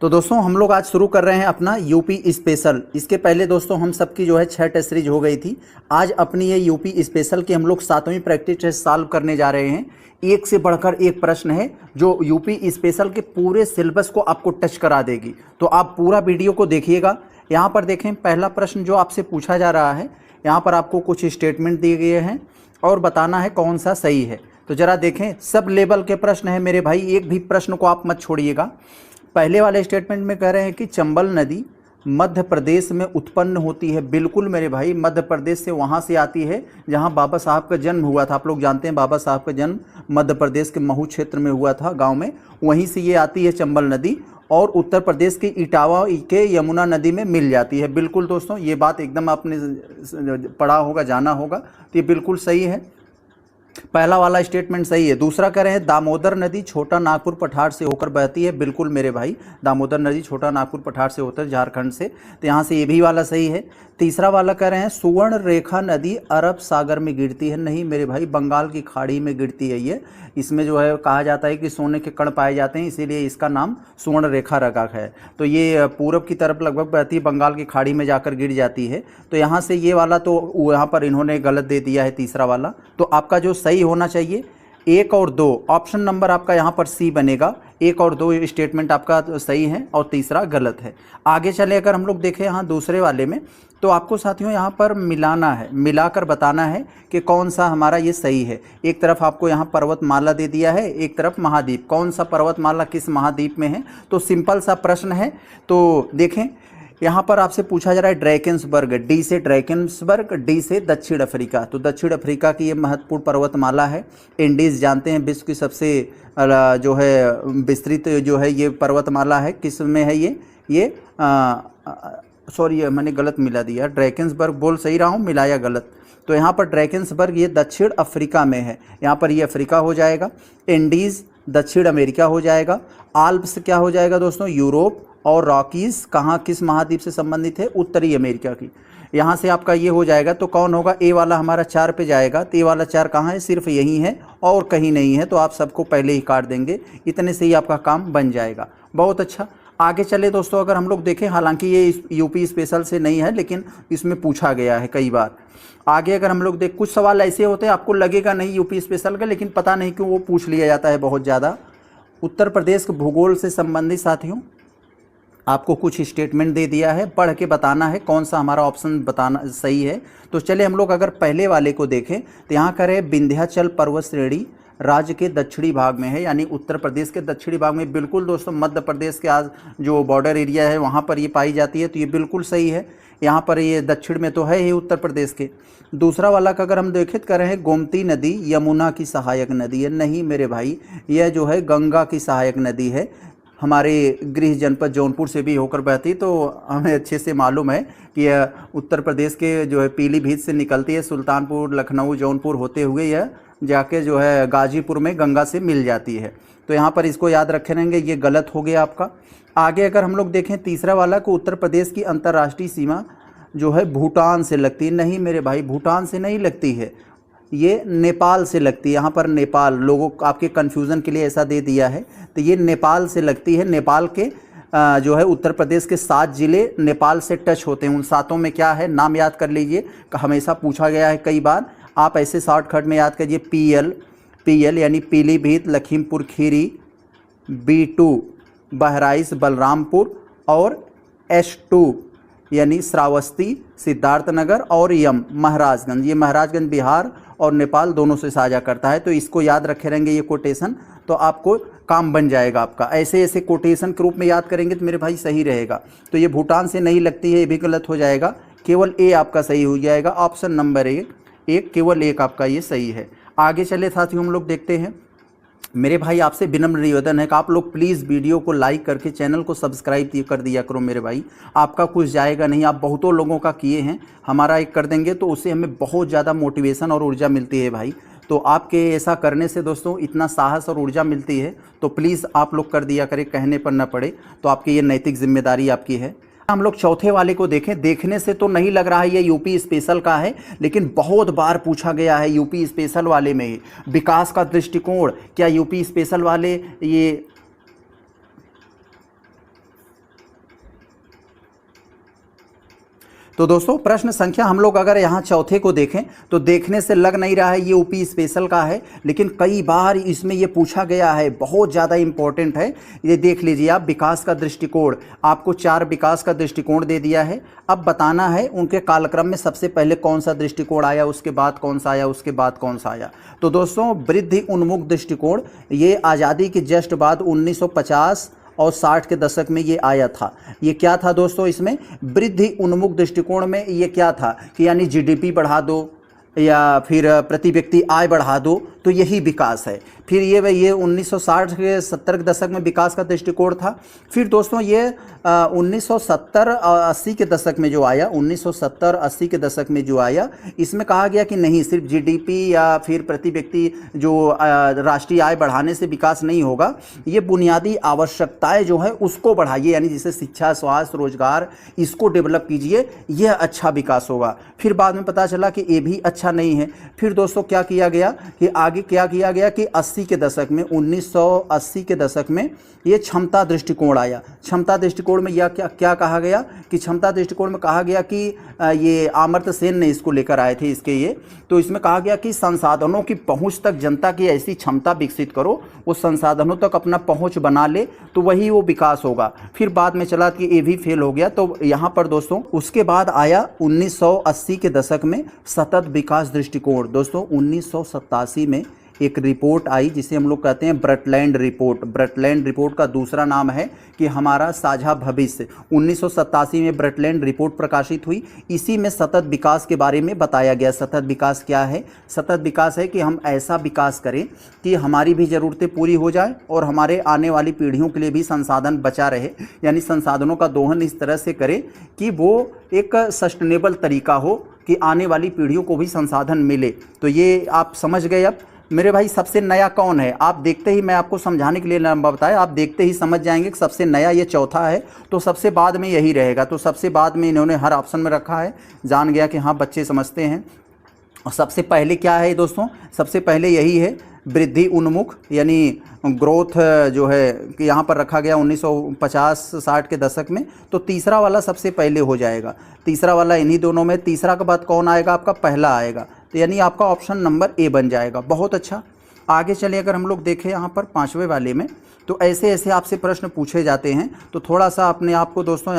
तो दोस्तों हम लोग आज शुरू कर रहे हैं अपना यूपी स्पेशल। इसके पहले दोस्तों हम सबकी जो है 6 टेस्ट सीरीज हो गई थी। आज अपनी ये यूपी स्पेशल की हम लोग 7वीं प्रैक्टिस टेस्ट सॉल्व करने जा रहे हैं। एक से बढ़कर एक प्रश्न है जो यूपी स्पेशल के पूरे सिलेबस को आपको टच करा देगी। तो आप पूरा वीडियो को देखिएगा। यहाँ पर देखें, पहला प्रश्न जो आपसे पूछा जा रहा है, यहाँ पर आपको कुछ स्टेटमेंट दिए गए हैं और बताना है कौन सा सही है। तो ज़रा देखें, सब लेवल के प्रश्न है मेरे भाई, एक भी प्रश्न को आप मत छोड़िएगा। पहले वाले स्टेटमेंट में कह रहे हैं कि चंबल नदी मध्य प्रदेश में उत्पन्न होती है। बिल्कुल मेरे भाई, मध्य प्रदेश से वहाँ से आती है जहाँ बाबा साहब का जन्म हुआ था। आप लोग जानते हैं बाबा साहब का जन्म मध्य प्रदेश के महू क्षेत्र में हुआ था, गांव में। वहीं से ये आती है चंबल नदी और उत्तर प्रदेश के इटावा के यमुना नदी में मिल जाती है। बिल्कुल दोस्तों, ये बात एकदम आपने पढ़ा होगा, जाना होगा, तो ये बिल्कुल सही है। पहला वाला स्टेटमेंट सही है। दूसरा कह रहे हैं दामोदर नदी छोटा नागपुर पठार से होकर बहती है। बिल्कुल मेरे भाई, दामोदर नदी छोटा नागपुर पठार से होकर झारखंड से, तो यहाँ से ये भी वाला सही है। तीसरा वाला कह रहे हैं सुवर्ण रेखा नदी अरब सागर में गिरती है। नहीं मेरे भाई, बंगाल की खाड़ी में गिरती है ये। इसमें जो है कहा जाता है कि सोने के कण पाए जाते हैं, इसीलिए इसका नाम सुवर्ण रेखा रखा है। तो ये पूरब की तरफ लगभग बहती है, बंगाल की खाड़ी में जाकर गिर जाती है। तो यहाँ से ये वाला तो यहाँ पर इन्होंने गलत दे दिया है, तीसरा वाला। तो आपका जो सही होना चाहिए 1 और 2, ऑप्शन नंबर आपका यहाँ पर सी बनेगा। 1 और 2 स्टेटमेंट आपका सही है और तीसरा गलत है। आगे चले अगर हम लोग देखें यहाँ दूसरे वाले में, तो आपको साथियों यहाँ पर मिलाना है, मिलाकर बताना है कि कौन सा हमारा ये सही है। एक तरफ आपको यहाँ पर्वतमाला दे दिया है, एक तरफ महाद्वीप। कौन सा पर्वतमाला किस महाद्वीप में है? तो सिंपल सा प्रश्न है। तो देखें, यहाँ पर आपसे पूछा जा रहा है ड्रैकेंसबर्ग, डी से ड्रैकेंसबर्ग, डी से दक्षिण अफ्रीका। तो दक्षिण अफ्रीका की ये महत्वपूर्ण पर्वतमाला है। इंडीज़ जानते हैं विश्व की सबसे जो है विस्तृत जो है ये पर्वतमाला है। किस में है ये सॉरी मैंने गलत मिला दिया, ड्रैकेंसबर्ग बोल सही रहा हूँ, मिलाया गलत। तो यहाँ पर ड्रैकेंसबर्ग ये दक्षिण अफ्रीका में है, यहाँ पर ये अफ्रीका हो जाएगा। इंडीज़ दक्षिण अमेरिका हो जाएगा। आल्प्स क्या हो जाएगा दोस्तों? यूरोप। और रॉकीज़ कहाँ किस महाद्वीप से संबंधित है? उत्तरी अमेरिका की। यहाँ से आपका ये हो जाएगा। तो कौन होगा? ए वाला हमारा 4 पे जाएगा। तो ए वाला 4 कहाँ है? सिर्फ यही है और कहीं नहीं है। तो आप सबको पहले ही काट देंगे, इतने से ही आपका काम बन जाएगा। बहुत अच्छा। आगे चले दोस्तों, अगर हम लोग देखें, हालांकि ये यूपी स्पेशल से नहीं है लेकिन इसमें पूछा गया है कई बार। आगे अगर हम लोग देख, कुछ सवाल ऐसे होते हैं आपको लगेगा नहीं यूपी स्पेशल का, लेकिन पता नहीं क्यों वो पूछ लिया जाता है बहुत ज़्यादा। उत्तर प्रदेश के भूगोल से संबंधित साथियों आपको कुछ स्टेटमेंट दे दिया है, पढ़ के बताना है कौन सा हमारा ऑप्शन बताना सही है। तो चले हम लोग अगर पहले वाले को देखें, तो यहाँ करें विंध्याचल पर्वत श्रेणी राज्य के दक्षिणी भाग में है, यानी उत्तर प्रदेश के दक्षिणी भाग में। बिल्कुल दोस्तों, मध्य प्रदेश के आज जो बॉर्डर एरिया है वहाँ पर ये पाई जाती है, तो ये बिल्कुल सही है। यहाँ पर ये दक्षिण में तो है ही उत्तर प्रदेश के। दूसरा वाला का अगर हम देखें कर रहे हैं गोमती नदी यमुना की सहायक नदी है। नहीं मेरे भाई, यह जो है गंगा की सहायक नदी है। हमारे गृह जनपद जौनपुर से भी होकर बहती, तो हमें अच्छे से मालूम है कि यह उत्तर प्रदेश के जो है पीलीभीत से निकलती है, सुल्तानपुर, लखनऊ, जौनपुर होते हुए यह जाके जो है गाजीपुर में गंगा से मिल जाती है। तो यहाँ पर इसको याद रखे रहेंगे, ये गलत हो गया आपका। आगे अगर हम लोग देखें तीसरा वाला को, उत्तर प्रदेश की अंतर्राष्ट्रीय सीमा जो है भूटान से लगती है। नहीं मेरे भाई, भूटान से नहीं लगती है, ये नेपाल से लगती है। यहाँ पर नेपाल, लोगों आपके कन्फ्यूज़न के लिए ऐसा दे दिया है, तो ये नेपाल से लगती है। नेपाल के जो है उत्तर प्रदेश के 7 ज़िले नेपाल से टच होते हैं। उन 7 में क्या है, नाम याद कर लीजिए, हमेशा पूछा गया है कई बार। आप ऐसे शॉर्टकट में याद करिए, पीएल यानी पीलीभीत, लखीमपुर खीरी, B2 बहराइच बलरामपुर, और S2 यानी श्रावस्ती सिद्धार्थनगर, और यम महाराजगंज। ये महाराजगंज बिहार और नेपाल दोनों से साझा करता है। तो इसको याद रखे रहेंगे ये कोटेशन, तो आपको काम बन जाएगा आपका। ऐसे ऐसे कोटेशन के रूप में याद करेंगे तो मेरे भाई सही रहेगा। तो ये भूटान से नहीं लगती है, ये भी गलत हो जाएगा। केवल ए आपका सही हो जाएगा, ऑप्शन नंबर 1 केवल 1 आपका ये सही है। आगे चले साथियों हम लोग देखते हैं। मेरे भाई आपसे विनम्र निवेदन है कि आप लोग प्लीज़ वीडियो को लाइक करके चैनल को सब्सक्राइब कर दिया करो मेरे भाई। आपका कुछ जाएगा नहीं, आप बहुतों लोगों का किए हैं, हमारा एक कर देंगे तो उससे हमें बहुत ज़्यादा मोटिवेशन और ऊर्जा मिलती है भाई। तो आपके ऐसा करने से दोस्तों इतना साहस और ऊर्जा मिलती है, तो प्लीज़ आप लोग कर दिया करें, कहने पर ना पड़े। तो आपकी ये नैतिक जिम्मेदारी आपकी है। हम लोग चौथे वाले को देखें। देखने से तो नहीं लग रहा है ये यूपी स्पेशल का है, लेकिन बहुत बार पूछा गया है यूपी स्पेशल वाले में। विकास का दृष्टिकोण, क्या यूपी स्पेशल वाले ये तो दोस्तों प्रश्न संख्या हम लोग अगर यहाँ चौथे को देखें तो देखने से लग नहीं रहा है ये यूपी स्पेशल का है, लेकिन कई बार इसमें ये पूछा गया है, बहुत ज़्यादा इंपॉर्टेंट है। ये देख लीजिए आप, विकास का दृष्टिकोण, आपको 4 विकास का दृष्टिकोण दे दिया है। अब बताना है उनके कालक्रम में सबसे पहले कौन सा दृष्टिकोण आया, उसके बाद कौन सा आया, उसके बाद कौन सा आया। तो दोस्तों वृद्धि उन्मुख दृष्टिकोण ये आज़ादी के जस्ट बाद 1950 और 60 के दशक में ये आया था। ये क्या था दोस्तों, इसमें वृद्धि उन्मुख दृष्टिकोण में ये क्या था कि यानी जीडीपी बढ़ा दो या फिर प्रति व्यक्ति आय बढ़ा दो, तो यही विकास है। फिर ये 1960 के 70 के दशक में विकास का दृष्टिकोण था। फिर दोस्तों ये 1970 और 80 के दशक में जो आया, 1970-80 के दशक में जो आया, इसमें कहा गया कि नहीं सिर्फ जीडीपी या फिर प्रति व्यक्ति जो राष्ट्रीय आय बढ़ाने से विकास नहीं होगा, ये बुनियादी आवश्यकताएं जो है उसको बढ़ाइए, यानी जैसे शिक्षा, स्वास्थ्य, रोजगार, इसको डेवलप कीजिए, यह अच्छा विकास होगा। फिर बाद में पता चला कि ये भी अच्छा नहीं है। फिर दोस्तों क्या किया गया कि आगे क्या किया गया कि 80 के दशक में, 1980 के दशक में ये क्षमता दृष्टिकोण आया। क्षमता दृष्टिकोण में यह क्या कहा गया कि क्षमता दृष्टिकोण में कहा गया कि ये अमर्त्य सेन ने इसको लेकर आए थे इसके ये, तो इसमें कहा गया कि संसाधनों की पहुंच तक जनता की ऐसी क्षमता विकसित करो, वो संसाधनों तक अपना पहुंच बना ले, तो वही वो विकास होगा। फिर बाद में चला कि ये भी फेल हो गया। तो यहाँ पर दोस्तों उसके बाद आया 1980 के दशक में सतत विकास दृष्टिकोण। दोस्तों 1987 में एक रिपोर्ट आई जिसे हम लोग कहते हैं ब्रटलैंड रिपोर्ट। ब्रटलैंड रिपोर्ट का दूसरा नाम है कि हमारा साझा भविष्य। 1987 में ब्रटलैंड रिपोर्ट प्रकाशित हुई। इसी में सतत विकास के बारे में बताया गया। सतत विकास क्या है? सतत विकास है कि हम ऐसा विकास करें कि हमारी भी ज़रूरतें पूरी हो जाए और हमारे आने वाली पीढ़ियों के लिए भी संसाधन बचा रहे, यानी संसाधनों का दोहन इस तरह से करें कि वो एक सस्टेनेबल तरीका हो कि आने वाली पीढ़ियों को भी संसाधन मिले। तो ये आप समझ गए। अब मेरे भाई सबसे नया कौन है, आप देखते ही, मैं आपको समझाने के लिए लंबा बताया, आप देखते ही समझ जाएंगे कि सबसे नया ये चौथा है, तो सबसे बाद में यही रहेगा। तो सबसे बाद में इन्होंने हर ऑप्शन में रखा है, जान गया कि हाँ बच्चे समझते हैं। और सबसे पहले क्या है दोस्तों, सबसे पहले यही है वृद्धि उन्मुख, यानी ग्रोथ जो है कि यहाँ पर रखा गया 1950-60 के दशक में। तो तीसरा वाला सबसे पहले हो जाएगा, तीसरा वाला इन्हीं दोनों में। तीसरा के बाद कौन आएगा? आपका पहला आएगा, तो यानी आपका ऑप्शन नंबर ए बन जाएगा। बहुत अच्छा। आगे चलिए, अगर हम लोग देखें यहाँ पर 5वें वाले में, तो ऐसे ऐसे आपसे प्रश्न पूछे जाते हैं, तो थोड़ा सा अपने आप को दोस्तों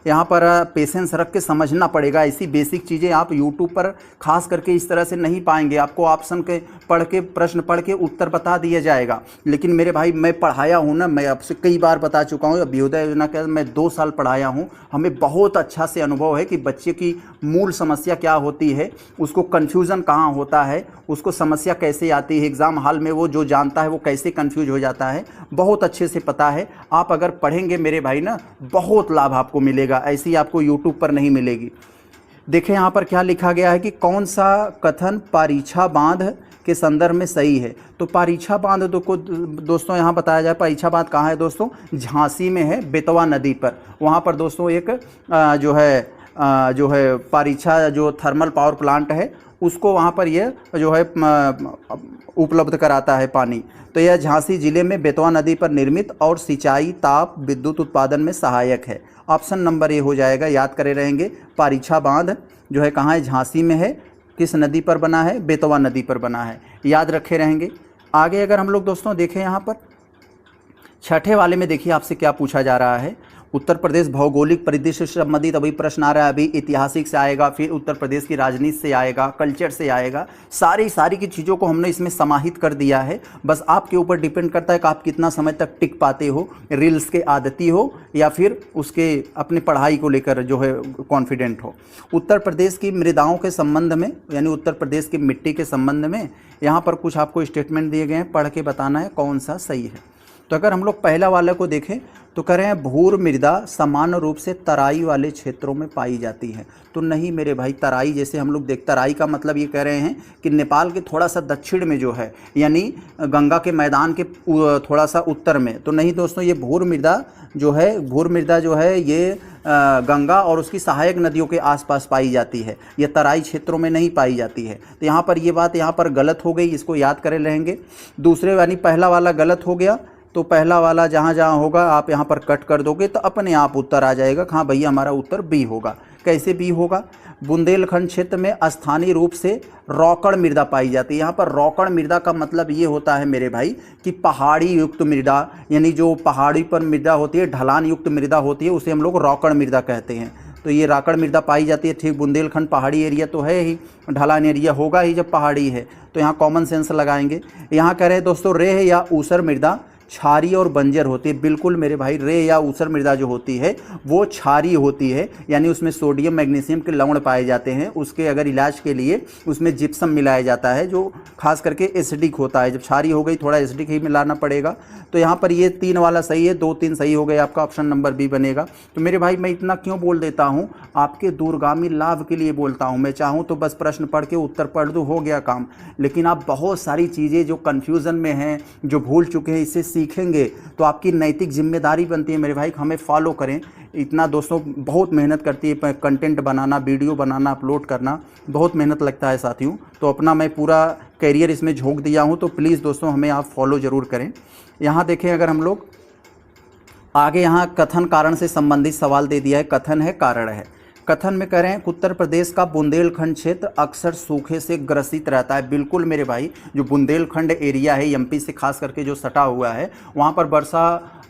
यहाँ पर पेशेंस रख के समझना पड़ेगा। ऐसी बेसिक चीज़ें आप यूट्यूब पर खास करके इस तरह से नहीं पाएंगे। आपको ऑप्शन के पढ़ के, प्रश्न पढ़ के उत्तर बता दिया जाएगा। लेकिन मेरे भाई मैं पढ़ाया हूँ ना, मैं आपसे कई बार बता चुका हूँ, अभ्युदय योजना का मैं 2 साल पढ़ाया हूँ। हमें बहुत अच्छा से अनुभव है कि बच्चे की मूल समस्या क्या होती है, उसको कन्फ्यूज़न कहाँ होता है, उसको समस्या कैसे आती है, एग्ज़ाम हॉल में वो जो जानता है वो कैसे कन्फ्यूज हो जाता है, बहुत अच्छे से पता है। आप अगर पढ़ेंगे मेरे भाई ना, बहुत लाभ आपको मिलेगा, ऐसी आपको यूट्यूब पर नहीं मिलेगी। देखें यहाँ पर क्या लिखा गया है कि कौन सा कथन पारीछा बांध के संदर्भ में सही है। तो पारीछा बांध को दोस्तों यहाँ बताया जाए, पारीछा बांध कहाँ है दोस्तों? झांसी में है, बेतवा नदी पर। वहाँ पर दोस्तों एक जो है पारीछा जो थर्मल पावर प्लांट है, उसको वहाँ पर यह जो है उपलब्ध कराता है पानी। तो यह झांसी जिले में बेतवा नदी पर निर्मित और सिंचाई, ताप, विद्युत उत्पादन में सहायक है। ऑप्शन नंबर ए हो जाएगा, याद करे रहेंगे। पारीछा बांध जो है कहाँ है? झांसी में है। किस नदी पर बना है? बेतवा नदी पर बना है, याद रखे रहेंगे। आगे अगर हम लोग दोस्तों देखें यहाँ पर 6ठे वाले में, देखिए आपसे क्या पूछा जा रहा है। उत्तर प्रदेश भौगोलिक परिदृश्य से संबंधित अभी प्रश्न आ रहा है, अभी ऐतिहासिक से आएगा, फिर उत्तर प्रदेश की राजनीति से आएगा, कल्चर से आएगा। सारी की चीज़ों को हमने इसमें समाहित कर दिया है। बस आपके ऊपर डिपेंड करता है कि आप कितना समय तक टिक पाते हो, रील्स के आदती हो या फिर उसके अपने पढ़ाई को लेकर जो है कॉन्फिडेंट हो। उत्तर प्रदेश की मृदाओं के संबंध में, यानी उत्तर प्रदेश की मिट्टी के संबंध में यहाँ पर कुछ आपको स्टेटमेंट दिए गए हैं, पढ़ के बताना है कौन सा सही है। तो अगर हम लोग पहला वाले को देखें तो कह रहे हैं भूर मृदा सामान्य रूप से तराई वाले क्षेत्रों में पाई जाती है। तो नहीं मेरे भाई, तराई जैसे हम लोग तराई का मतलब ये कह रहे हैं कि नेपाल के थोड़ा सा दक्षिण में जो है, यानी गंगा के मैदान के थोड़ा सा उत्तर में। तो नहीं दोस्तों, ये भूर मृदा जो है ये गंगा और उसकी सहायक नदियों के आसपास पाई जाती है, ये तराई क्षेत्रों में नहीं पाई जाती है। तो यहाँ पर ये बात यहाँ पर गलत हो गई, इसको याद करे रहेंगे। दूसरे यानी पहला वाला गलत हो गया, तो पहला वाला जहाँ जहाँ होगा आप यहाँ पर कट कर दोगे तो अपने आप उत्तर आ जाएगा। हाँ भैया, हमारा उत्तर बी होगा। कैसे बी होगा? बुंदेलखंड क्षेत्र में स्थानीय रूप से रौकड़ मृदा पाई जाती है। यहाँ पर रौकड़ मृदा का मतलब ये होता है मेरे भाई कि पहाड़ी युक्त मृदा, यानी जो पहाड़ी पर मृदा होती है, ढलान युक्त मृदा होती है, उसे हम लोग रौकड़ मृदा कहते हैं। तो ये राकड़ मृदा पाई जाती है। ठीक, बुंदेलखंड पहाड़ी एरिया तो है ही, ढलान एरिया होगा ही जब पहाड़ी है, तो यहाँ कॉमन सेंस लगाएंगे। यहाँ कह रहे हैं दोस्तों रेह या ऊसर मृदा क्षारीय और बंजर होती है। बिल्कुल मेरे भाई, रेह या ऊसर मृदा जो होती है वो क्षारीय होती है, यानी उसमें सोडियम मैग्नीशियम के लवण पाए जाते हैं। उसके अगर इलाज के लिए उसमें जिप्सम मिलाया जाता है जो खास करके एसिडिक होता है। जब क्षारीय हो गई थोड़ा एसिडिक ही मिलाना पड़ेगा। तो यहाँ पर ये 3 वाला सही है, 2 3 सही हो गए, आपका ऑप्शन नंबर बी बनेगा। तो मेरे भाई मैं इतना क्यों बोल देता हूँ? आपके दूरगामी लाभ के लिए बोलता हूँ। मैं चाहूँ तो बस प्रश्न पढ़ के उत्तर पढ़ दूँ, हो गया काम। लेकिन आप बहुत सारी चीज़ें जो कन्फ्यूज़न में हैं, जो भूल चुके हैं, इससे सीखेंगे तो आपकी नैतिक जिम्मेदारी बनती है मेरे भाई, हमें फॉलो करें। इतना दोस्तों बहुत मेहनत करती है, कंटेंट बनाना, वीडियो बनाना, अपलोड करना बहुत मेहनत लगता है साथियों। तो अपना मैं पूरा कैरियर इसमें झोंक दिया हूँ, तो प्लीज़ दोस्तों हमें आप फॉलो ज़रूर करें। यहाँ देखें अगर हम लोग आगे, यहाँ कथन कारण से संबंधित सवाल दे दिया है। कथन है कारण है। कथन में कह रहे हैं उत्तर प्रदेश का बुंदेलखंड क्षेत्र अक्सर सूखे से ग्रसित रहता है। बिल्कुल मेरे भाई, जो बुंदेलखंड एरिया है एमपी से खास करके जो सटा हुआ है, वहाँ पर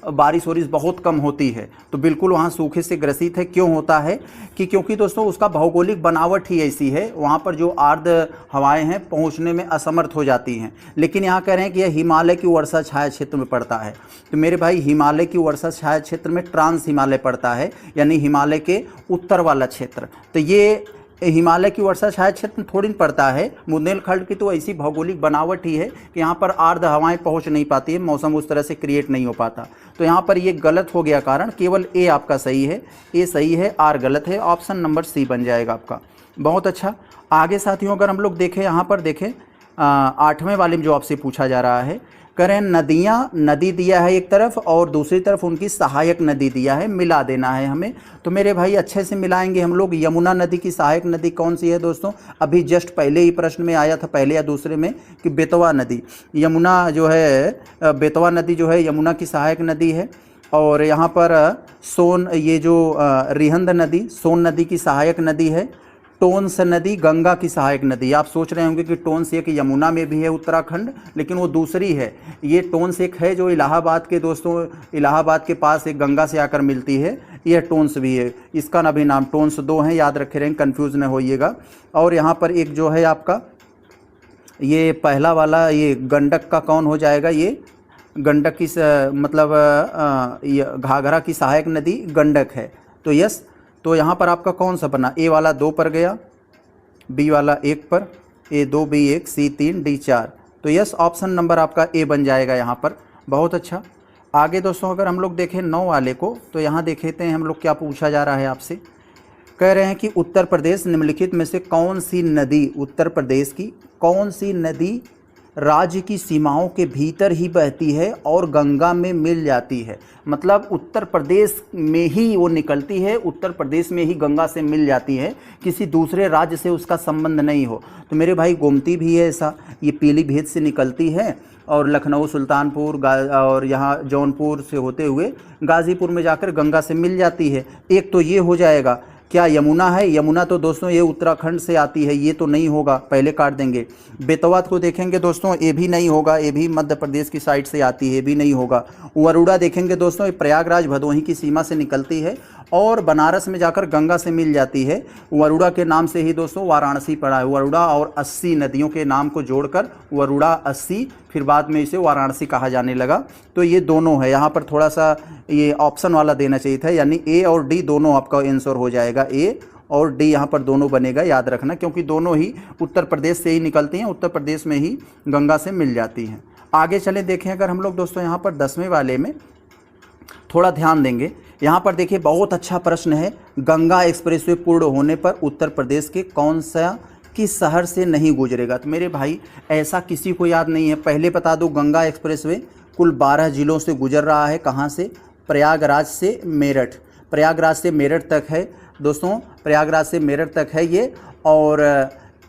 बारिश वारिश बहुत कम होती है, तो बिल्कुल वहाँ सूखे से ग्रसित है। क्यों होता है? क्योंकि दोस्तों उसका भौगोलिक बनावट ही ऐसी है, वहाँ पर जो आर्द्र हवाएं हैं पहुँचने में असमर्थ हो जाती हैं। लेकिन यहाँ कह रहे हैं कि यह हिमालय की वर्षा छाया क्षेत्र में पड़ता है। तो मेरे भाई हिमालय की वर्षा छाया क्षेत्र में ट्रांस हिमालय पड़ता है, यानी हिमालय के उत्तर वाला क्षेत्र। तो ये हिमालय की वर्षा छाया क्षेत्र में थोड़ी पड़ता है। बुंदेलखंड की तो ऐसी भौगोलिक बनावट ही है कि यहाँ पर आर्द्र हवाएं पहुँच नहीं पाती है, मौसम उस तरह से क्रिएट नहीं हो पाता। तो यहाँ पर ये गलत हो गया कारण, केवल ए आपका सही है, ए सही है, आर गलत है, ऑप्शन नंबर सी बन जाएगा आपका। बहुत अच्छा। आगे साथियों अगर हम लोग देखें, यहाँ पर देखें 8वें वाले में जो आपसे पूछा जा रहा है, करें नदियाँ, नदी दिया है एक तरफ और दूसरी तरफ उनकी सहायक नदी दिया है, मिला देना है हमें। तो मेरे भाई अच्छे से मिलाएंगे हम लोग। यमुना नदी की सहायक नदी कौन सी है दोस्तों? अभी जस्ट पहले ही प्रश्न में आया था, पहले या दूसरे में, कि बेतवा नदी। यमुना जो है, बेतवा नदी जो है यमुना की सहायक नदी है। और यहाँ पर ये जो रिहंद नदी सोन नदी की सहायक नदी है। टोंस नदी गंगा की सहायक नदी। आप सोच रहे होंगे कि टोंस एक यमुना में भी है उत्तराखंड, लेकिन वो दूसरी है। ये टोंस एक है जो इलाहाबाद के दोस्तों, इलाहाबाद के पास एक गंगा से आकर मिलती है, यह टोंस भी है। इसका भी नाम टोंस 2 है, याद रखे रहें, कन्फ्यूज़ न होइएगा। और यहाँ पर एक जो है आपका ये पहला वाला, ये गंडक का कौन हो जाएगा? ये गंडक की मतलब घाघरा की सहायक नदी गंडक है। तो यस, तो यहाँ पर आपका कौन सा बना? ए वाला 2 पर गया, बी वाला 1 पर, ए 2 बी 1 सी 3 डी 4। तो यस, ऑप्शन नंबर आपका ए बन जाएगा यहाँ पर। बहुत अच्छा। आगे दोस्तों अगर हम लोग देखें 9 वाले को, तो यहाँ देखेते हैं हम लोग क्या पूछा जा रहा है आपसे। कह रहे हैं कि उत्तर प्रदेश निम्नलिखित में से कौन सी नदी, उत्तर प्रदेश की कौन सी नदी राज्य की सीमाओं के भीतर ही बहती है और गंगा में मिल जाती है? मतलब उत्तर प्रदेश में ही वो निकलती है, उत्तर प्रदेश में ही गंगा से मिल जाती है, किसी दूसरे राज्य से उसका संबंध नहीं हो। तो मेरे भाई गोमती भी है ऐसा, ये पीलीभीत से निकलती है और लखनऊ, सुल्तानपुर और यहाँ जौनपुर से होते हुए गाज़ीपुर में जाकर गंगा से मिल जाती है। एक तो ये हो जाएगा। क्या यमुना है? यमुना तो दोस्तों ये उत्तराखंड से आती है, ये तो नहीं होगा, पहले काट देंगे। बेतवा को देखेंगे दोस्तों, ये भी नहीं होगा, ये भी मध्य प्रदेश की साइड से आती है, ये भी नहीं होगा। वरुड़ा देखेंगे दोस्तों, ये प्रयागराज भदोही की सीमा से निकलती है और बनारस में जाकर गंगा से मिल जाती है। वरुड़ा के नाम से ही दोस्तों वाराणसी पड़ा है। वरुड़ा और 80 नदियों के नाम को जोड़कर वरुड़ा 80, फिर बाद में इसे वाराणसी कहा जाने लगा। तो ये दोनों है, यहाँ पर थोड़ा सा ये ऑप्शन वाला देना चाहिए था, यानी ए और डी दोनों आपका आंसर हो जाएगा। ए और डी यहाँ पर दोनों बनेगा, याद रखना, क्योंकि दोनों ही उत्तर प्रदेश से ही निकलती हैं, उत्तर प्रदेश में ही गंगा से मिल जाती हैं। आगे चलें, देखें अगर हम लोग दोस्तों यहाँ पर 10वें वाले में थोड़ा ध्यान देंगे। यहाँ पर देखिए बहुत अच्छा प्रश्न है। गंगा एक्सप्रेसवे पूर्ण होने पर उत्तर प्रदेश के कौन सा किस शहर से नहीं गुजरेगा? तो मेरे भाई ऐसा किसी को याद नहीं है। पहले बता दो, गंगा एक्सप्रेसवे कुल 12 जिलों से गुजर रहा है। कहाँ से? प्रयागराज से मेरठ, प्रयागराज से मेरठ तक है दोस्तों, प्रयागराज से मेरठ तक है ये। और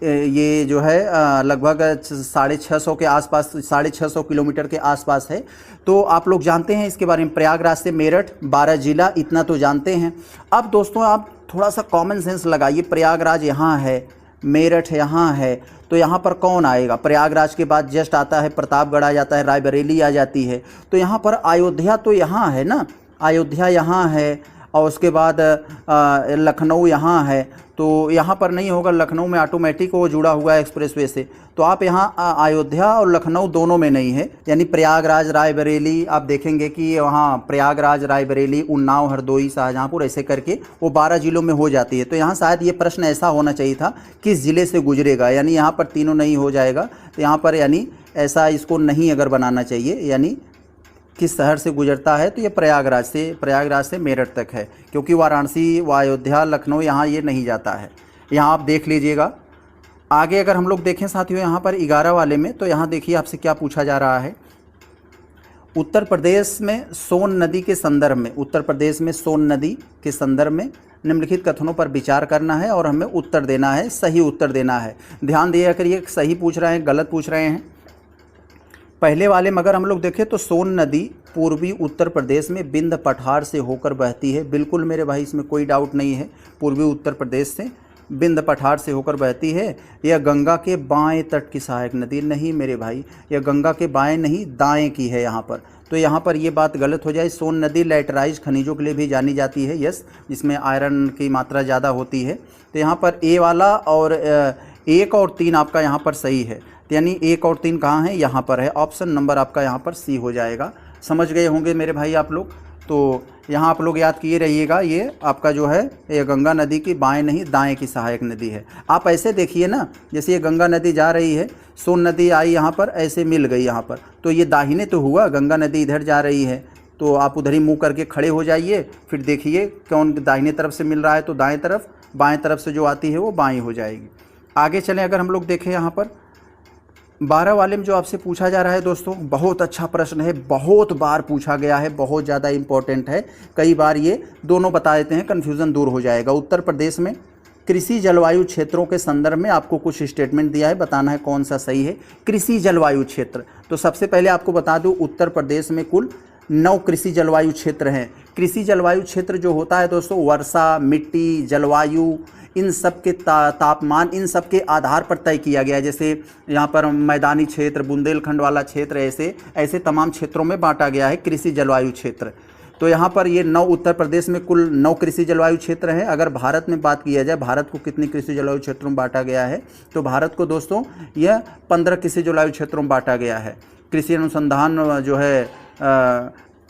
ये जो है लगभग 650 के आसपास, 650 किलोमीटर के आसपास है। तो आप लोग जानते हैं इसके बारे में, प्रयागराज से मेरठ 12 जिला, इतना तो जानते हैं। अब दोस्तों आप थोड़ा सा कॉमन सेंस लगाइए, प्रयागराज यहाँ है, मेरठ यहाँ है, तो यहाँ पर कौन आएगा? प्रयागराज के बाद जस्ट आता है प्रतापगढ़, आ जाता है रायबरेली, आ जाती है। तो यहाँ पर अयोध्या तो यहाँ है ना, अयोध्या यहाँ है, और उसके बाद लखनऊ यहाँ है। तो यहाँ पर नहीं होगा, लखनऊ में ऑटोमेटिक वो जुड़ा हुआ है एक्सप्रेसवे से। तो आप यहाँ अयोध्या और लखनऊ दोनों में नहीं है, यानी प्रयागराज रायबरेली आप देखेंगे कि वहाँ प्रयागराज रायबरेली उन्नाव हरदोई शाहजहाँपुर ऐसे करके वो 12 जिलों में हो जाती है। तो यहाँ शायद ये प्रश्न ऐसा होना चाहिए था किस ज़िले से गुजरेगा, यानी यहाँ पर तीनों नहीं हो जाएगा। तो यहाँ पर यानी ऐसा इसको नहीं अगर बनाना चाहिए, यानी किस शहर से गुजरता है, तो ये प्रयागराज से मेरठ तक है, क्योंकि वाराणसी व अयोध्या लखनऊ यहाँ ये नहीं जाता है। यहाँ आप देख लीजिएगा। आगे अगर हम लोग देखें साथियों यहाँ पर 11 वाले में, तो यहाँ देखिए आपसे क्या पूछा जा रहा है। उत्तर प्रदेश में सोन नदी के संदर्भ में, उत्तर प्रदेश में सोन नदी के संदर्भ में निम्नलिखित कथनों पर विचार करना है और हमें उत्तर देना है, सही उत्तर देना है। ध्यान दिया करिए, सही पूछ रहे हैं गलत पूछ रहे हैं। पहले वाले में अगर हम लोग देखें तो सोन नदी पूर्वी उत्तर प्रदेश में बिंद पठार से होकर बहती है। बिल्कुल मेरे भाई, इसमें कोई डाउट नहीं है, पूर्वी उत्तर प्रदेश से बिंद पठार से होकर बहती है। यह गंगा के बाएं तट की सहायक नदी नहीं मेरे भाई, यह गंगा के बाएं नहीं दाएं की है यहाँ पर। तो यहाँ पर ये बात गलत हो जाए। सोन नदी लैटराइज खनिजों के लिए भी जानी जाती है, यस, जिसमें आयरन की मात्रा ज़्यादा होती है। तो यहाँ पर ए वाला और 1 और 3 आपका यहाँ पर सही है, यानी 1 और 3 कहाँ है? यहाँ पर है। ऑप्शन नंबर आपका यहाँ पर सी हो जाएगा। समझ गए होंगे मेरे भाई आप लोग। तो यहाँ आप लोग याद किए रहिएगा, ये आपका जो है ये गंगा नदी की बाएं नहीं दाएं की सहायक नदी है। आप ऐसे देखिए ना, जैसे ये गंगा नदी जा रही है, सोन नदी आई यहाँ पर, ऐसे मिल गई यहाँ पर, तो ये दाहिने तो हुआ, गंगा नदी इधर जा रही है, तो आप उधर ही मुँह करके खड़े हो जाइए, फिर देखिए कौन दाहिने तरफ से मिल रहा है, तो दाएँ तरफ, बाएँ तरफ से जो आती है वो बाएँ हो जाएगी। आगे चलें, अगर हम लोग देखें यहाँ पर 12 वाले में जो आपसे पूछा जा रहा है दोस्तों, बहुत अच्छा प्रश्न है, बहुत बार पूछा गया है, बहुत ज़्यादा इम्पोर्टेंट है। कई बार ये दोनों बता देते हैं, कन्फ्यूज़न दूर हो जाएगा। उत्तर प्रदेश में कृषि जलवायु क्षेत्रों के संदर्भ में आपको कुछ स्टेटमेंट दिया है, बताना है कौन सा सही है। कृषि जलवायु क्षेत्र, तो सबसे पहले आपको बता दूँ उत्तर प्रदेश में कुल 9 कृषि जलवायु क्षेत्र हैं। कृषि जलवायु क्षेत्र जो होता है दोस्तों, वर्षा, मिट्टी, जलवायु, इन सब के तापमान, इन सब के आधार पर तय किया गया है। जैसे यहाँ पर मैदानी क्षेत्र, बुंदेलखंड वाला क्षेत्र, ऐसे तमाम क्षेत्रों में बांटा गया है कृषि जलवायु क्षेत्र। तो यहाँ पर ये 9, उत्तर प्रदेश में कुल 9 कृषि जलवायु क्षेत्र हैं। अगर भारत में बात किया जाए, भारत को कितनी कृषि जलवायु क्षेत्रों में बांटा गया है, तो भारत को दोस्तों यह 15 कृषि जलवायु क्षेत्रों में बांटा गया है। कृषि अनुसंधान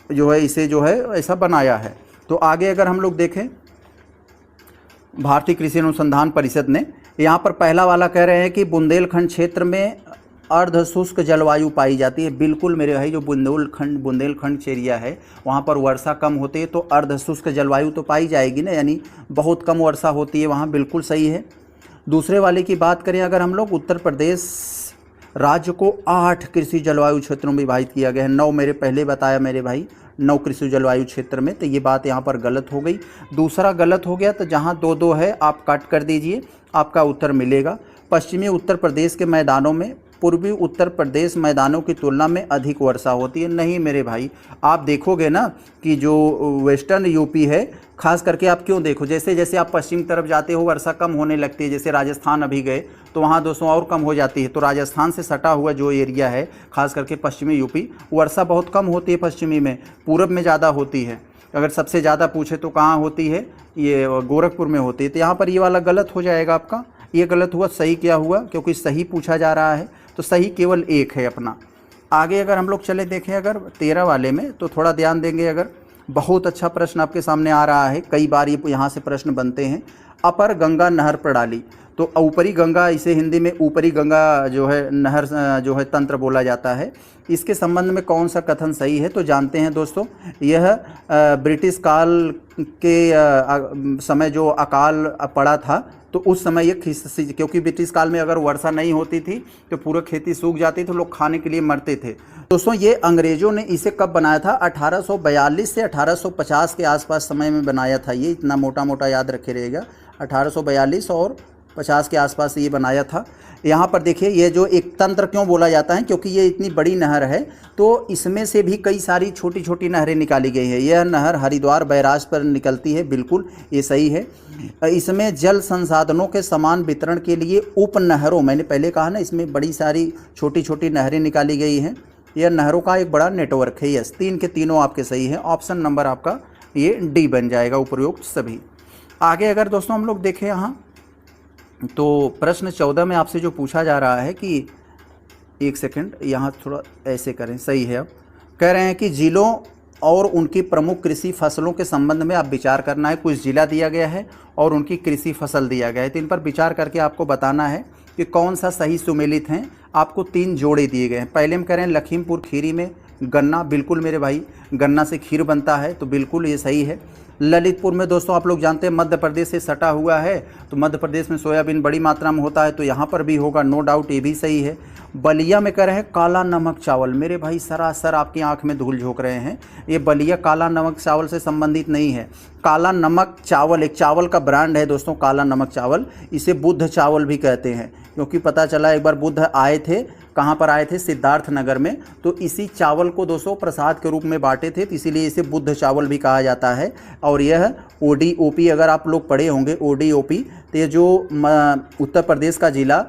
जो है इसे जो है ऐसा बनाया है। तो आगे अगर हम लोग देखें, भारतीय कृषि अनुसंधान परिषद ने यहाँ पर पहला वाला कह रहे हैं कि बुंदेलखंड क्षेत्र में अर्ध शुष्क जलवायु पाई जाती है। बिल्कुल मेरे भाई, जो बुंदेलखंड एरिया है वहाँ पर वर्षा कम होती है, तो अर्ध शुष्क जलवायु तो पाई जाएगी ना, यानी बहुत कम वर्षा होती है वहाँ, बिल्कुल सही है। दूसरे वाले की बात करें अगर हम लोग, उत्तर प्रदेश राज्य को 8 कृषि जलवायु क्षेत्रों में विभाजित किया गया है। 9 मेरे पहले बताया मेरे भाई, 9 कृषि जलवायु क्षेत्र में, तो ये बात यहाँ पर गलत हो गई। दूसरा गलत हो गया, तो जहाँ 2-2 है आप काट कर दीजिए, आपका उत्तर मिलेगा। पश्चिमी उत्तर प्रदेश के मैदानों में पूर्वी उत्तर प्रदेश मैदानों की तुलना में अधिक वर्षा होती है। नहीं मेरे भाई, आप देखोगे ना कि जो वेस्टर्न यूपी है, खास करके आप क्यों देखो, जैसे जैसे आप पश्चिम तरफ जाते हो वर्षा कम होने लगती है। जैसे राजस्थान अभी गए तो वहाँ दोस्तों और कम हो जाती है। तो राजस्थान से सटा हुआ जो एरिया है, खास करके पश्चिमी यूपी, वर्षा बहुत कम होती है पश्चिमी में, पूरब में ज़्यादा होती है। अगर सबसे ज़्यादा पूछे तो कहाँ होती है, ये गोरखपुर में होती है। तो यहाँ पर ये वाला गलत हो जाएगा आपका, ये गलत हुआ। सही क्या हुआ, क्योंकि सही पूछा जा रहा है, तो सही केवल 1 है अपना। आगे अगर हम लोग चले देखें अगर 13 वाले में, तो थोड़ा ध्यान देंगे। अगर बहुत अच्छा प्रश्न आपके सामने आ रहा है, कई बार ये यहाँ से प्रश्न बनते हैं। अपर गंगा नहर प्रणाली, तो ऊपरी गंगा, इसे हिंदी में ऊपरी गंगा जो है नहर जो है तंत्र बोला जाता है। इसके संबंध में कौन सा कथन सही है, तो जानते हैं दोस्तों। यह ब्रिटिश काल के समय जो अकाल पड़ा था, तो उस समय ये क्योंकि ब्रिटिश काल में अगर वर्षा नहीं होती थी तो पूरा खेती सूख जाती थी, लोग खाने के लिए मरते थे। दोस्तों ये अंग्रेज़ों ने इसे कब बनाया था, 1842 से 1850 के आसपास समय में बनाया था। ये इतना मोटा मोटा याद रखे रहेगा, 1842 और 50 के आसपास ये बनाया था। यहाँ पर देखिए ये जो एक तंत्र क्यों बोला जाता है, क्योंकि ये इतनी बड़ी नहर है तो इसमें से भी कई सारी छोटी छोटी नहरें निकाली गई है। यह नहर हरिद्वार बैराज पर निकलती है, बिल्कुल ये सही है। इसमें जल संसाधनों के समान वितरण के लिए उप नहरों, मैंने पहले कहा ना, इसमें बड़ी सारी छोटी छोटी नहरें निकाली गई हैं। यह नहरों का एक बड़ा नेटवर्क है। यस, 3 के तीनों आपके सही हैं। ऑप्शन नंबर आपका ये डी बन जाएगा, उपरोक्त सभी। आगे अगर दोस्तों हम लोग देखें यहाँ तो प्रश्न 14 में आपसे जो पूछा जा रहा है कि एक सेकंड यहाँ थोड़ा ऐसे करें, सही है। अब कह रहे हैं कि जिलों और उनकी प्रमुख कृषि फसलों के संबंध में आप विचार करना है। कुछ जिला दिया गया है और उनकी कृषि फसल दिया गया है, तो इन पर विचार करके आपको बताना है कि कौन सा सही सुमेलित हैं। आपको 3 जोड़े दिए गए हैं। पहले हम कह रहे हैं लखीमपुर खीरी में गन्ना, बिल्कुल मेरे भाई, गन्ना से खीर बनता है, तो बिल्कुल ये सही है। ललितपुर में दोस्तों आप लोग जानते हैं मध्य प्रदेश से सटा हुआ है, तो मध्य प्रदेश में सोयाबीन बड़ी मात्रा में होता है, तो यहाँ पर भी होगा, नो डाउट, ये भी सही है। बलिया में कह रहे हैं काला नमक चावल, मेरे भाई सरासर आपकी आंख में धूल झोंक रहे हैं। ये बलिया काला नमक चावल से संबंधित नहीं है। काला नमक चावल एक चावल का ब्रांड है दोस्तों, काला नमक चावल। इसे बुद्ध चावल भी कहते हैं, क्योंकि पता चला एक बार बुद्ध आए थे, कहाँ पर आए थे, सिद्धार्थ नगर में, तो इसी चावल को दोस्तों प्रसाद के रूप में बांटे थे, तो इसीलिए इसे बुद्ध चावल भी कहा जाता है। और यह ODOP अगर आप लोग पढ़े होंगे, ODOP, तो ये जो उत्तर प्रदेश का ज़िला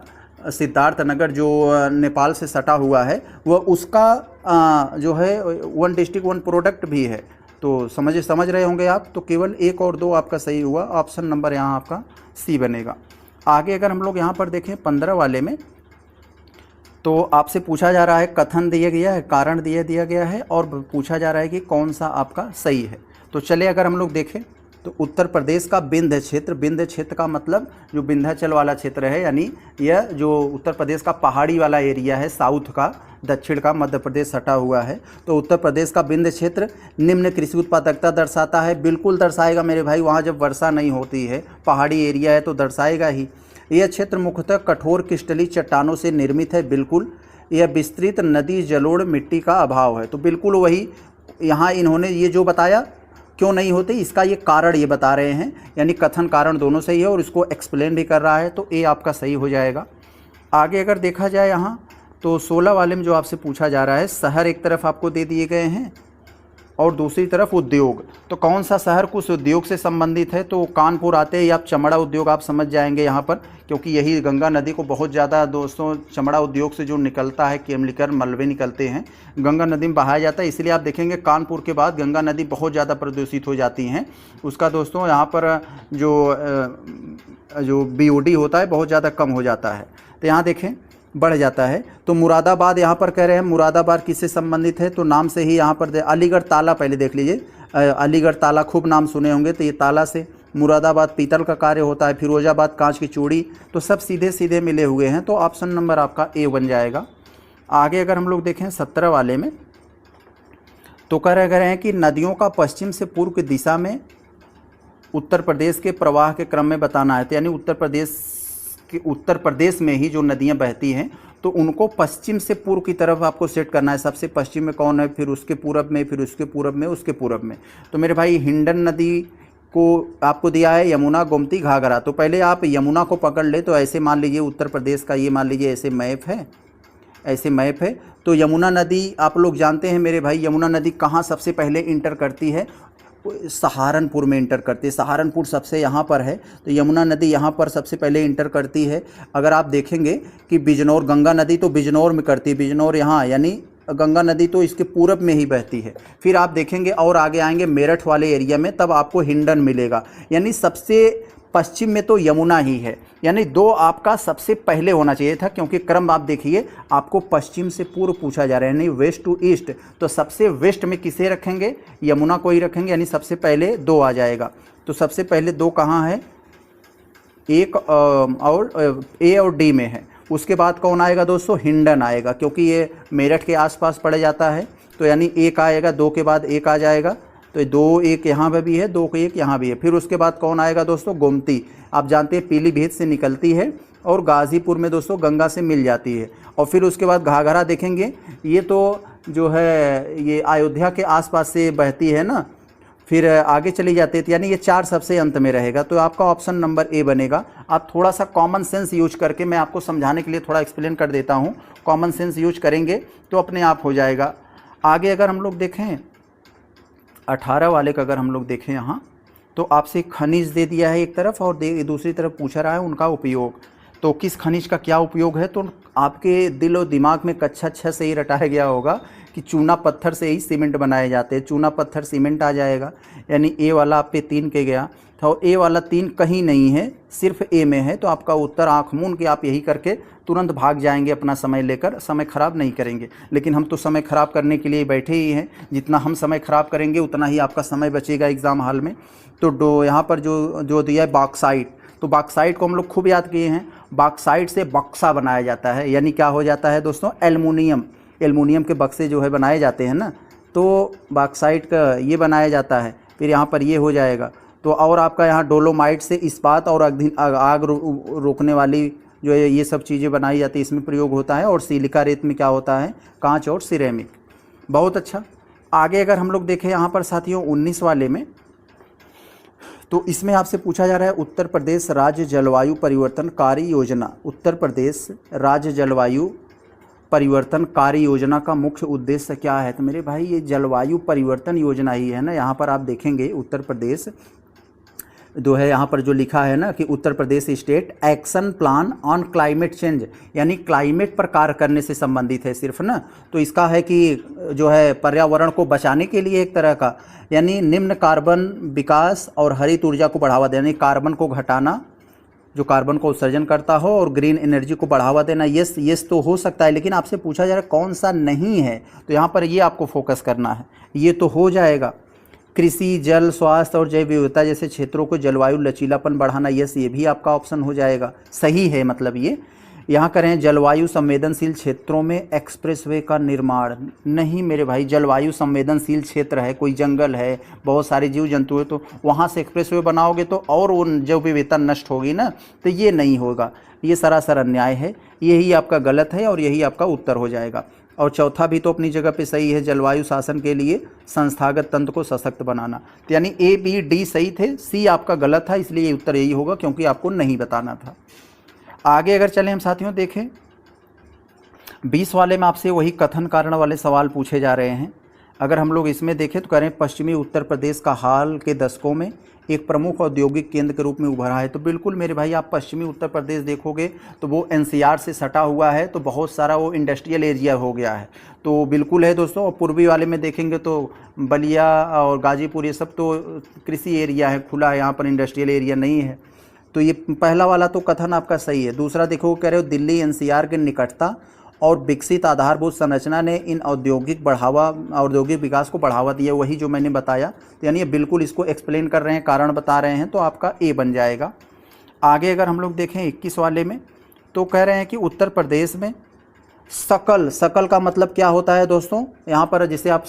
सिद्धार्थ नगर जो नेपाल से सटा हुआ है, वह उसका जो है 1 डिस्ट्रिक्ट 1 प्रोडक्ट भी है। तो समझ रहे होंगे आप। तो केवल 1 और 2 आपका सही हुआ। ऑप्शन नंबर यहाँ आपका सी बनेगा। आगे अगर हम लोग यहाँ पर देखें 15 वाले में, तो आपसे पूछा जा रहा है, कथन दिया गया है, कारण दिया गया है, और पूछा जा रहा है कि कौन सा आपका सही है। तो चलिए अगर हम लोग देखें तो उत्तर प्रदेश का विंध्य क्षेत्र का मतलब जो विंध्याचल वाला क्षेत्र है, यानी यह जो उत्तर प्रदेश का पहाड़ी वाला एरिया है, साउथ का, दक्षिण का मध्य प्रदेश सटा हुआ है, तो उत्तर प्रदेश का विंध्य क्षेत्र निम्न कृषि उत्पादकता दर्शाता है। बिल्कुल दर्शाएगा मेरे भाई, वहाँ जब वर्षा नहीं होती है, पहाड़ी एरिया है, तो दर्शाएगा ही। यह क्षेत्र मुख्यतः कठोर क्रिस्टलीय चट्टानों से निर्मित है, बिल्कुल। यह विस्तृत नदी जलोढ़ मिट्टी का अभाव है, तो बिल्कुल वही यहाँ इन्होंने ये जो बताया क्यों नहीं होते, इसका ये कारण ये बता रहे हैं, यानी कथन कारण दोनों सही है और इसको एक्सप्लेन भी कर रहा है, तो ए आपका सही हो जाएगा। आगे अगर देखा जाए यहाँ तो 16 वाले में जो आपसे पूछा जा रहा है, शहर एक तरफ आपको दे दिए गए हैं और दूसरी तरफ उद्योग, तो कौन सा शहर कुछ उद्योग से संबंधित है, तो कानपुर आते ही आप चमड़ा उद्योग आप समझ जाएंगे यहाँ पर, क्योंकि यही गंगा नदी को बहुत ज़्यादा दोस्तों चमड़ा उद्योग से जो निकलता है, केमिकल मलबे निकलते हैं, गंगा नदी में बहाया जाता है, इसलिए आप देखेंगे कानपुर के बाद गंगा नदी बहुत ज़्यादा प्रदूषित हो जाती हैं। उसका दोस्तों यहाँ पर जो BOD होता है बहुत ज़्यादा कम हो जाता है, तो यहाँ देखें बढ़ जाता है। तो मुरादाबाद यहाँ पर कह रहे हैं, मुरादाबाद किससे संबंधित है, तो नाम से ही यहाँ पर अलीगढ़ ताला, पहले देख लीजिए, अलीगढ़ ताला खूब नाम सुने होंगे, तो ये ताला से। मुरादाबाद पीतल का कार्य होता है, फिरोजाबाद कांच की चूड़ी, तो सब सीधे सीधे मिले हुए हैं, तो ऑप्शन नंबर आपका ए बन जाएगा। आगे अगर हम लोग देखें 17 वाले में, तो कह रहे हैं कि नदियों का पश्चिम से पूर्व की दिशा में उत्तर प्रदेश के प्रवाह के क्रम में बताना है, तो यानी उत्तर प्रदेश में ही जो नदियां बहती हैं, तो उनको पश्चिम से पूर्व की तरफ आपको सेट करना है। सबसे पश्चिम में कौन है, फिर उसके पूरब में, फिर उसके पूरब में, उसके पूरब में। तो मेरे भाई हिंडन नदी को आपको दिया है यमुना, गोमती, घाघरा, तो पहले आप यमुना को पकड़ ले, तो ऐसे मान लीजिए उत्तर प्रदेश का ये मान लीजिए ऐसे मैप है, तो यमुना नदी आप लोग जानते हैं मेरे भाई, यमुना नदी कहाँ सबसे पहले इंटर करती है, सहारनपुर में इंटर करती है। सहारनपुर सबसे यहाँ पर है, तो यमुना नदी यहाँ पर सबसे पहले इंटर करती है। अगर आप देखेंगे कि बिजनौर, गंगा नदी तो बिजनौर में करती है, बिजनौर यहाँ, यानी गंगा नदी तो इसके पूरब में ही बहती है। फिर आप देखेंगे और आगे आएंगे मेरठ वाले एरिया में, तब आपको हिंडन मिलेगा, यानी सबसे पश्चिम में तो यमुना ही है, यानी 2 आपका सबसे पहले होना चाहिए था, क्योंकि क्रम आप देखिए आपको पश्चिम से पूर्व पूछा जा रहा है, नहीं वेस्ट टू ईस्ट, तो सबसे वेस्ट में किसे रखेंगे, यमुना को ही रखेंगे, यानी सबसे पहले 2 आ जाएगा। तो सबसे पहले 2 कहाँ है, एक और ए और डी में है। उसके बाद कौन आएगा दोस्तों, हिंडन आएगा, क्योंकि ये मेरठ के आसपास पड़ जाता है, तो यानी 1 आएगा, 2 के बाद 1 आ जाएगा, तो 2 1 यहाँ पर भी है, 2 को 1 यहाँ भी है। फिर उसके बाद कौन आएगा दोस्तों, गोमती, आप जानते हैं पीलीभीत से निकलती है और गाज़ीपुर में दोस्तों गंगा से मिल जाती है। और फिर उसके बाद घाघरा देखेंगे, ये तो जो है ये अयोध्या के आसपास से बहती है ना, फिर आगे चली जाती है, तो यानी ये 4 सबसे अंत में रहेगा, तो आपका ऑप्शन नंबर ए बनेगा। आप थोड़ा सा कॉमन सेंस यूज करके, मैं आपको समझाने के लिए थोड़ा एक्सप्लेन कर देता हूँ, कॉमन सेंस यूज करेंगे तो अपने आप हो जाएगा। आगे अगर हम लोग देखें 18 वाले का, अगर हम लोग देखें यहाँ, तो आपसे खनिज दे दिया है एक तरफ और दूसरी तरफ पूछा रहा है उनका उपयोग। तो किस खनिज का क्या उपयोग है, तो आपके दिल और दिमाग में कक्षा 6 से ही रटाया गया होगा कि चूना पत्थर से ही सीमेंट बनाए जाते हैं, चूना पत्थर सीमेंट आ जाएगा। यानी ए वाला आप पे 3 के गया, तो ए वाला 3 कहीं नहीं है, सिर्फ ए में है। तो आपका उत्तर आँख मूंद के आप यही करके तुरंत भाग जाएंगे, अपना समय लेकर, समय ख़राब नहीं करेंगे। लेकिन हम तो समय ख़राब करने के लिए बैठे ही हैं, जितना हम समय ख़राब करेंगे उतना ही आपका समय बचेगा एग्ज़ाम हॉल में। तो यहाँ पर जो दिया है बॉक्साइट, तो बॉक्साइट को हम लोग खूब याद किए हैं। बॉक्साइट से बक्सा बनाया जाता है, यानी क्या हो जाता है दोस्तों, एल्युमिनियम के बक्से जो है बनाए जाते हैं ना, तो बॉक्साइट का ये बनाया जाता है। फिर यहाँ पर ये हो जाएगा। तो और आपका यहाँ डोलोमाइट से इस्पात और आग रोकने वाली जो है ये सब चीज़ें बनाई जाती है, इसमें प्रयोग होता है। और सिलिका रेत में क्या होता है, कांच और सिरेमिक। बहुत अच्छा। आगे अगर हम लोग देखें यहाँ पर साथियों 19 वाले में, तो इसमें आपसे पूछा जा रहा है उत्तर प्रदेश राज्य जलवायु परिवर्तन कार्य योजना। उत्तर प्रदेश राज्य जलवायु परिवर्तन कार्य योजना का मुख्य उद्देश्य क्या है। तो मेरे भाई ये जलवायु परिवर्तन योजना ही है ना। यहाँ पर आप देखेंगे उत्तर प्रदेश जो है, यहाँ पर जो लिखा है ना कि Uttar Pradesh state action plan on climate change, यानी क्लाइमेट पर कार्य करने से संबंधित है सिर्फ ना। तो इसका है कि जो है पर्यावरण को बचाने के लिए एक तरह का, यानी निम्न कार्बन विकास और हरित ऊर्जा को बढ़ावा देना, यानी कार्बन को घटाना जो कार्बन को उत्सर्जन करता हो, और ग्रीन एनर्जी को बढ़ावा देना। यस तो हो सकता है, लेकिन आपसे पूछा जा रहा है कौन सा नहीं है, तो यहाँ पर ये आपको फोकस करना है। ये तो हो जाएगा। कृषि, जल, स्वास्थ्य और जैव विविधता जैसे क्षेत्रों को जलवायु लचीलापन बढ़ाना, यस ये भी आपका ऑप्शन हो जाएगा, सही है। मतलब ये यहाँ करें जलवायु संवेदनशील क्षेत्रों में एक्सप्रेसवे का निर्माण, नहीं मेरे भाई, जलवायु संवेदनशील क्षेत्र है, कोई जंगल है, बहुत सारे जीव जंतु है, तो वहाँ से एक्सप्रेसवे बनाओगे तो और वो जैव विविधता नष्ट होगी ना, तो ये नहीं होगा। ये सरासर अन्याय है, यही आपका गलत है और यही आपका उत्तर हो जाएगा। और चौथा भी तो अपनी जगह पे सही है, जलवायु शासन के लिए संस्थागत तंत्र को सशक्त बनाना। तो यानी ए बी डी सही थे, सी आपका गलत था, इसलिए उत्तर यही होगा क्योंकि आपको नहीं बताना था। आगे अगर चलें हम साथियों देखें 20 वाले में आपसे वही कथन कारण वाले सवाल पूछे जा रहे हैं। अगर हम लोग इसमें देखें तो कह रहे हैं पश्चिमी उत्तर प्रदेश का हाल के दशकों में एक प्रमुख औद्योगिक केंद्र के रूप में उभरा है। तो बिल्कुल मेरे भाई, आप पश्चिमी उत्तर प्रदेश देखोगे तो वो एनसीआर से सटा हुआ है, तो बहुत सारा वो इंडस्ट्रियल एरिया हो गया है, तो बिल्कुल है दोस्तों। और पूर्वी वाले में देखेंगे तो बलिया और गाजीपुर ये सब तो कृषि एरिया है, खुला है, यहाँ पर इंडस्ट्रियल एरिया नहीं है। तो ये पहला वाला तो कथन आपका सही है। दूसरा देखो कह रहे हो दिल्ली एनसीआर के निकटता और विकसित आधारभूत संरचना ने इन औद्योगिक विकास को बढ़ावा दिया, वही जो मैंने बताया। तो यानी बिल्कुल इसको एक्सप्लेन कर रहे हैं, कारण बता रहे हैं, तो आपका ए बन जाएगा। आगे अगर हम लोग देखें 21 वाले में, तो कह रहे हैं कि उत्तर प्रदेश में सकल का मतलब क्या होता है दोस्तों। यहाँ पर जैसे आप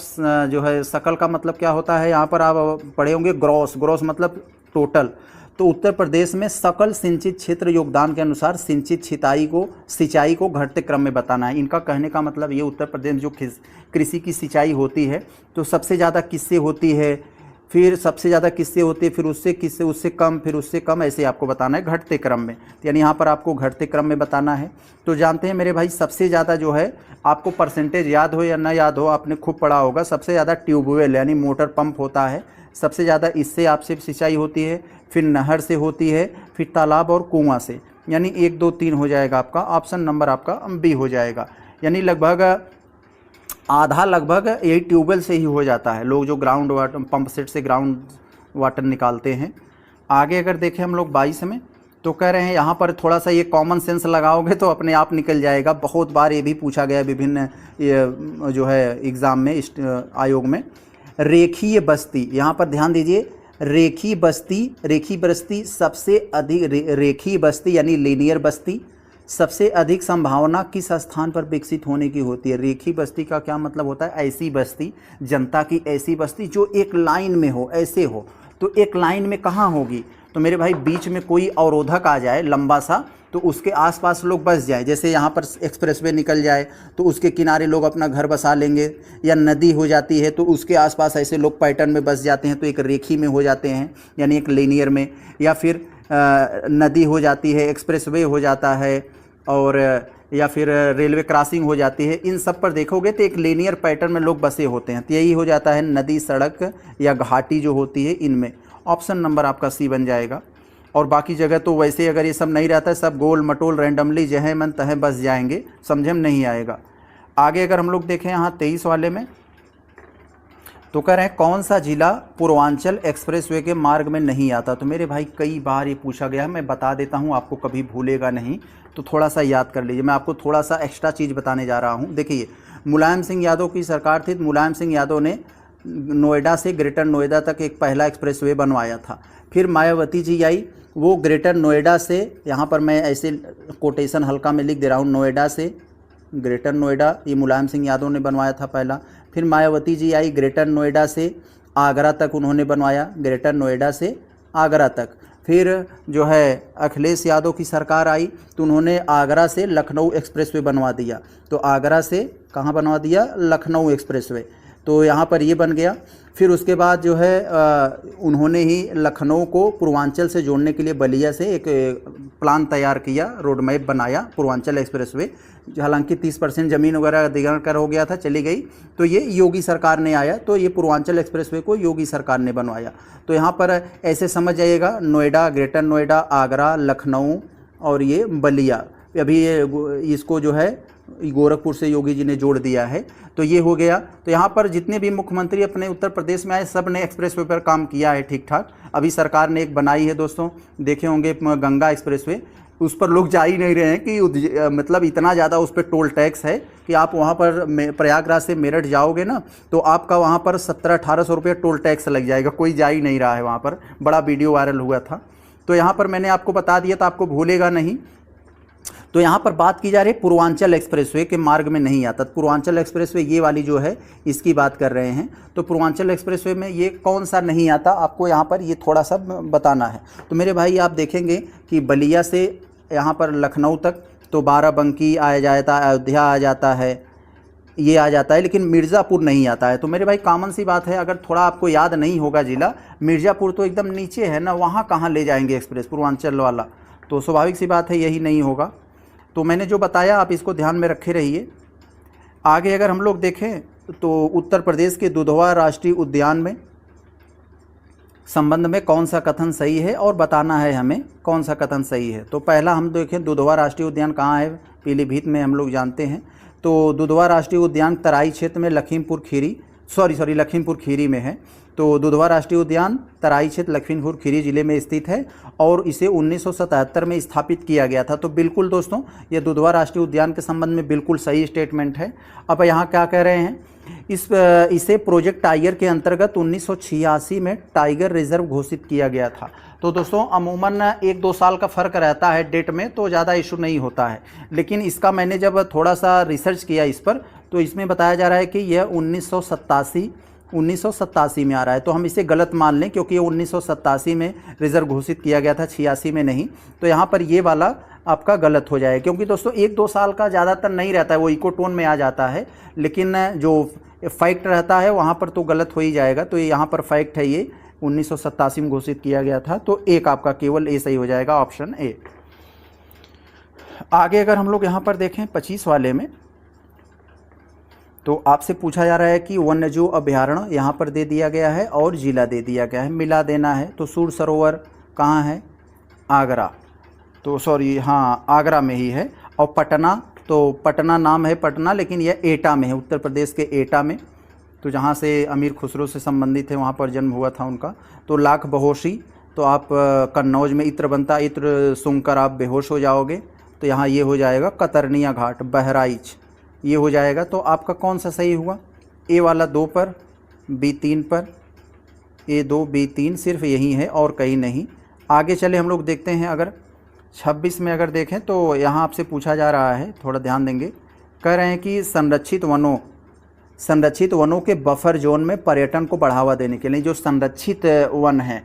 जो है सकल का मतलब क्या होता है, यहाँ पर आप पढ़े होंगे ग्रॉस मतलब टोटल। तो उत्तर प्रदेश में सकल सिंचित क्षेत्र योगदान के अनुसार सिंचित सिंचाई को घटते क्रम में बताना है। इनका कहने का मतलब ये उत्तर प्रदेश में जो कृषि की सिंचाई होती है तो सबसे ज़्यादा किससे होती है, फिर सबसे ज़्यादा किससे होती है, फिर उससे कम, फिर उससे कम, ऐसे आपको बताना है घटते क्रम में। यानी यहाँ पर आपको घटते क्रम में बताना है। तो जानते हैं मेरे भाई, सबसे ज़्यादा जो है आपको परसेंटेज याद हो या ना याद हो, आपने खूब पढ़ा होगा, सबसे ज़्यादा ट्यूबवेल यानी मोटर पंप होता है, सबसे ज़्यादा इससे आपसे सिंचाई होती है, फिर नहर से होती है, फिर तालाब और कुआं से। यानी 1 2 3 हो जाएगा आपका, ऑप्शन नंबर आपका बी हो जाएगा। यानी लगभग आधा यही ट्यूबवेल से ही हो जाता है, लोग जो ग्राउंड वाटर पंप सेट से ग्राउंड वाटर निकालते हैं। आगे अगर देखें हम लोग 22 में, तो कह रहे हैं यहाँ पर थोड़ा सा ये कॉमन सेंस लगाओगे तो अपने आप निकल जाएगा। बहुत बार ये भी पूछा गया विभिन्न जो है एग्ज़ाम में, आयोग में। रेखीय बस्ती, यहाँ पर ध्यान दीजिए, रेखीय बस्ती सबसे अधिक, रेखीय बस्ती यानी लीनियर बस्ती सबसे अधिक संभावना किस स्थान पर विकसित होने की होती है। रेखीय बस्ती का क्या मतलब होता है, ऐसी बस्ती, जनता की ऐसी बस्ती जो एक लाइन में हो, ऐसे हो। तो एक लाइन में कहाँ होगी, तो मेरे भाई बीच में कोई अवरोधक आ जाए लंबा सा, तो उसके आसपास लोग बस जाए। जैसे यहाँ पर एक्सप्रेसवे निकल जाए तो उसके किनारे लोग अपना घर बसा लेंगे, या नदी हो जाती है तो उसके आसपास ऐसे लोग पैटर्न में बस जाते हैं, तो एक रेखी में हो जाते हैं, यानी एक लीनियर में। या फिर नदी हो जाती है, एक्सप्रेसवे हो जाता है, और या फिर रेलवे क्रॉसिंग हो जाती है। इन सब पर देखोगे तो एक लीनियर पैटर्न में लोग बसे होते हैं, तो यही हो जाता है नदी, सड़क या घाटी जो होती है इनमें। ऑप्शन नंबर आपका सी बन जाएगा। और बाकी जगह तो वैसे अगर ये सब नहीं रहता है, सब गोल मटोल रैंडमली जहाँ मन तह बस जाएंगे, समझे में नहीं आएगा। आगे अगर हम लोग देखें यहाँ 23 वाले में, तो कह रहे हैं कौन सा जिला पूर्वांचल एक्सप्रेसवे के मार्ग में नहीं आता। तो मेरे भाई कई बार ये पूछा गया है, मैं बता देता हूँ, आपको कभी भूलेगा नहीं, तो थोड़ा सा याद कर लीजिए। मैं आपको थोड़ा सा एक्स्ट्रा चीज़ बताने जा रहा हूँ। देखिए, मुलायम सिंह यादव की सरकार थी, तो मुलायम सिंह यादव ने नोएडा से ग्रेटर नोएडा तक एक पहला एक्सप्रेसवे बनवाया था। फिर मायावती जी आई, वो ग्रेटर नोएडा से, यहाँ पर मैं ऐसे कोटेशन हल्का में लिख दे रहा हूँ, नोएडा से ग्रेटर नोएडा, ये मुलायम सिंह यादव ने बनवाया था पहला। फिर मायावती जी आई, ग्रेटर नोएडा से आगरा तक उन्होंने बनवाया, ग्रेटर नोएडा से आगरा तक। फिर जो है अखिलेश यादव की सरकार आई, तो उन्होंने आगरा से लखनऊ एक्सप्रेसवे बनवा दिया। तो आगरा से कहाँ बनवा दिया? लखनऊ एक्सप्रेसवे। तो यहाँ पर ये बन गया। फिर उसके बाद जो है उन्होंने ही लखनऊ को पूर्वांचल से जोड़ने के लिए बलिया से एक प्लान तैयार किया, रोड मैप बनाया पूर्वांचल एक्सप्रेसवे। हालांकि 30% ज़मीन वगैरह अधिग्रहण कर हो गया था, चली गई, तो ये योगी सरकार ने आया, तो ये पूर्वांचल एक्सप्रेसवे को योगी सरकार ने बनवाया। तो यहाँ पर ऐसे समझ जाइएगा, नोएडा, ग्रेटर नोएडा, आगरा, लखनऊ और ये बलिया, अभी ये इसको जो है गोरखपुर से योगी जी ने जोड़ दिया है, तो ये हो गया। तो यहाँ पर जितने भी मुख्यमंत्री अपने उत्तर प्रदेश में आए, सब ने एक्सप्रेसवे पर काम किया है ठीक ठाक। अभी सरकार ने एक बनाई है दोस्तों, देखे होंगे गंगा एक्सप्रेसवे, उस पर लोग जा ही नहीं रहे हैं कि मतलब इतना ज़्यादा उस पर टोल टैक्स है कि आप वहाँ पर प्रयागराज से मेरठ जाओगे ना, तो आपका वहाँ पर 1700-1800 रुपये टोल टैक्स लग जाएगा। कोई जा ही नहीं रहा है वहाँ पर, बड़ा वीडियो वायरल हुआ था। तो यहाँ पर मैंने आपको बता दिया, तो आपको भूलेगा नहीं। तो यहाँ पर बात की जा रही है पूर्वांचल एक्सप्रेसवे के मार्ग में नहीं आता। पूर्वांचल एक्सप्रेसवे ये वाली जो है, इसकी बात कर रहे हैं। तो पूर्वांचल एक्सप्रेसवे में ये कौन सा नहीं आता, आपको यहाँ पर ये थोड़ा सा बताना है। तो मेरे भाई आप देखेंगे कि बलिया से यहाँ पर लखनऊ तक तो बाराबंकी आ जाता है, अयोध्या आ जाता है, ये आ जाता है, लेकिन मिर्ज़ापुर नहीं आता है। तो मेरे भाई कॉमन सी बात है, अगर थोड़ा आपको याद नहीं होगा जिला, मिर्ज़ापुर तो एकदम नीचे है ना, वहाँ कहाँ ले जाएंगे एक्सप्रेस पूर्वांचल वाला, तो स्वाभाविक सी बात है यही नहीं होगा। तो मैंने जो बताया आप इसको ध्यान में रखे रहिए। आगे अगर हम लोग देखें तो उत्तर प्रदेश के दुधवा राष्ट्रीय उद्यान में संबंध में कौन सा कथन सही है, और बताना है हमें कौन सा कथन सही है। तो पहला हम देखें, दुधवा राष्ट्रीय उद्यान कहाँ है? पीलीभीत में हम लोग जानते हैं। तो दुधवा राष्ट्रीय उद्यान तराई क्षेत्र में लखीमपुर खीरी में है। तो दुधवा राष्ट्रीय उद्यान तराई क्षेत्र लखीमपुर खीरी जिले में स्थित है, और इसे 1977 में स्थापित किया गया था। तो बिल्कुल दोस्तों, ये दुधवा राष्ट्रीय उद्यान के संबंध में बिल्कुल सही स्टेटमेंट है। अब यहाँ क्या कह रहे हैं, इसे प्रोजेक्ट टाइगर के अंतर्गत 1986 में टाइगर रिजर्व घोषित किया गया था। तो दोस्तों अमूमन 1-2 साल का फ़र्क रहता है डेट में, तो ज़्यादा इशू नहीं होता है। लेकिन इसका मैंने जब थोड़ा सा रिसर्च किया इस पर, तो इसमें बताया जा रहा है कि यह 1987 में आ रहा है। तो हम इसे गलत मान लें, क्योंकि ये 1987 में रिजर्व घोषित किया गया था, 86 में नहीं। तो यहाँ पर ये वाला आपका गलत हो जाएगा, क्योंकि दोस्तों 1-2 साल का ज़्यादातर नहीं रहता है, वो इकोटोन में आ जाता है, लेकिन जो फैक्ट रहता है वहाँ पर तो गलत हो ही जाएगा। तो ये यहाँ पर फैक्ट है, ये 1987 में घोषित किया गया था। तो एक आपका केवल ए सही हो जाएगा, ऑप्शन ए। आगे अगर हम लोग यहाँ पर देखें 25 वाले में, तो आपसे पूछा जा रहा है कि वन्यजीव अभ्यारण्य यहाँ पर दे दिया गया है और जिला दे दिया गया है, मिला देना है। तो सूर सरोवर कहाँ है? आगरा, तो सॉरी हाँ आगरा में ही है। और पटना, तो पटना नाम है पटना, लेकिन यह एटा में है, उत्तर प्रदेश के एटा में, तो जहाँ से अमीर खुसरो से संबंधित है, वहाँ पर जन्म हुआ था उनका। तो लाख बहोशी, तो आप कन्नौज में इत्र बनता, इत्र सुनकर आप बेहोश हो जाओगे, तो यहाँ ये हो जाएगा कतरनिया घाट, बहराइच, ये हो जाएगा। तो आपका कौन सा सही हुआ? ए वाला 2 पर, बी 3 पर, A2 B3 सिर्फ यही है और कहीं नहीं। आगे चले हम लोग देखते हैं, अगर 26 में अगर देखें तो यहाँ आपसे पूछा जा रहा है, थोड़ा ध्यान देंगे, कह रहे हैं कि संरक्षित वनों के बफर जोन में पर्यटन को बढ़ावा देने के लिए, जो संरक्षित वन हैं,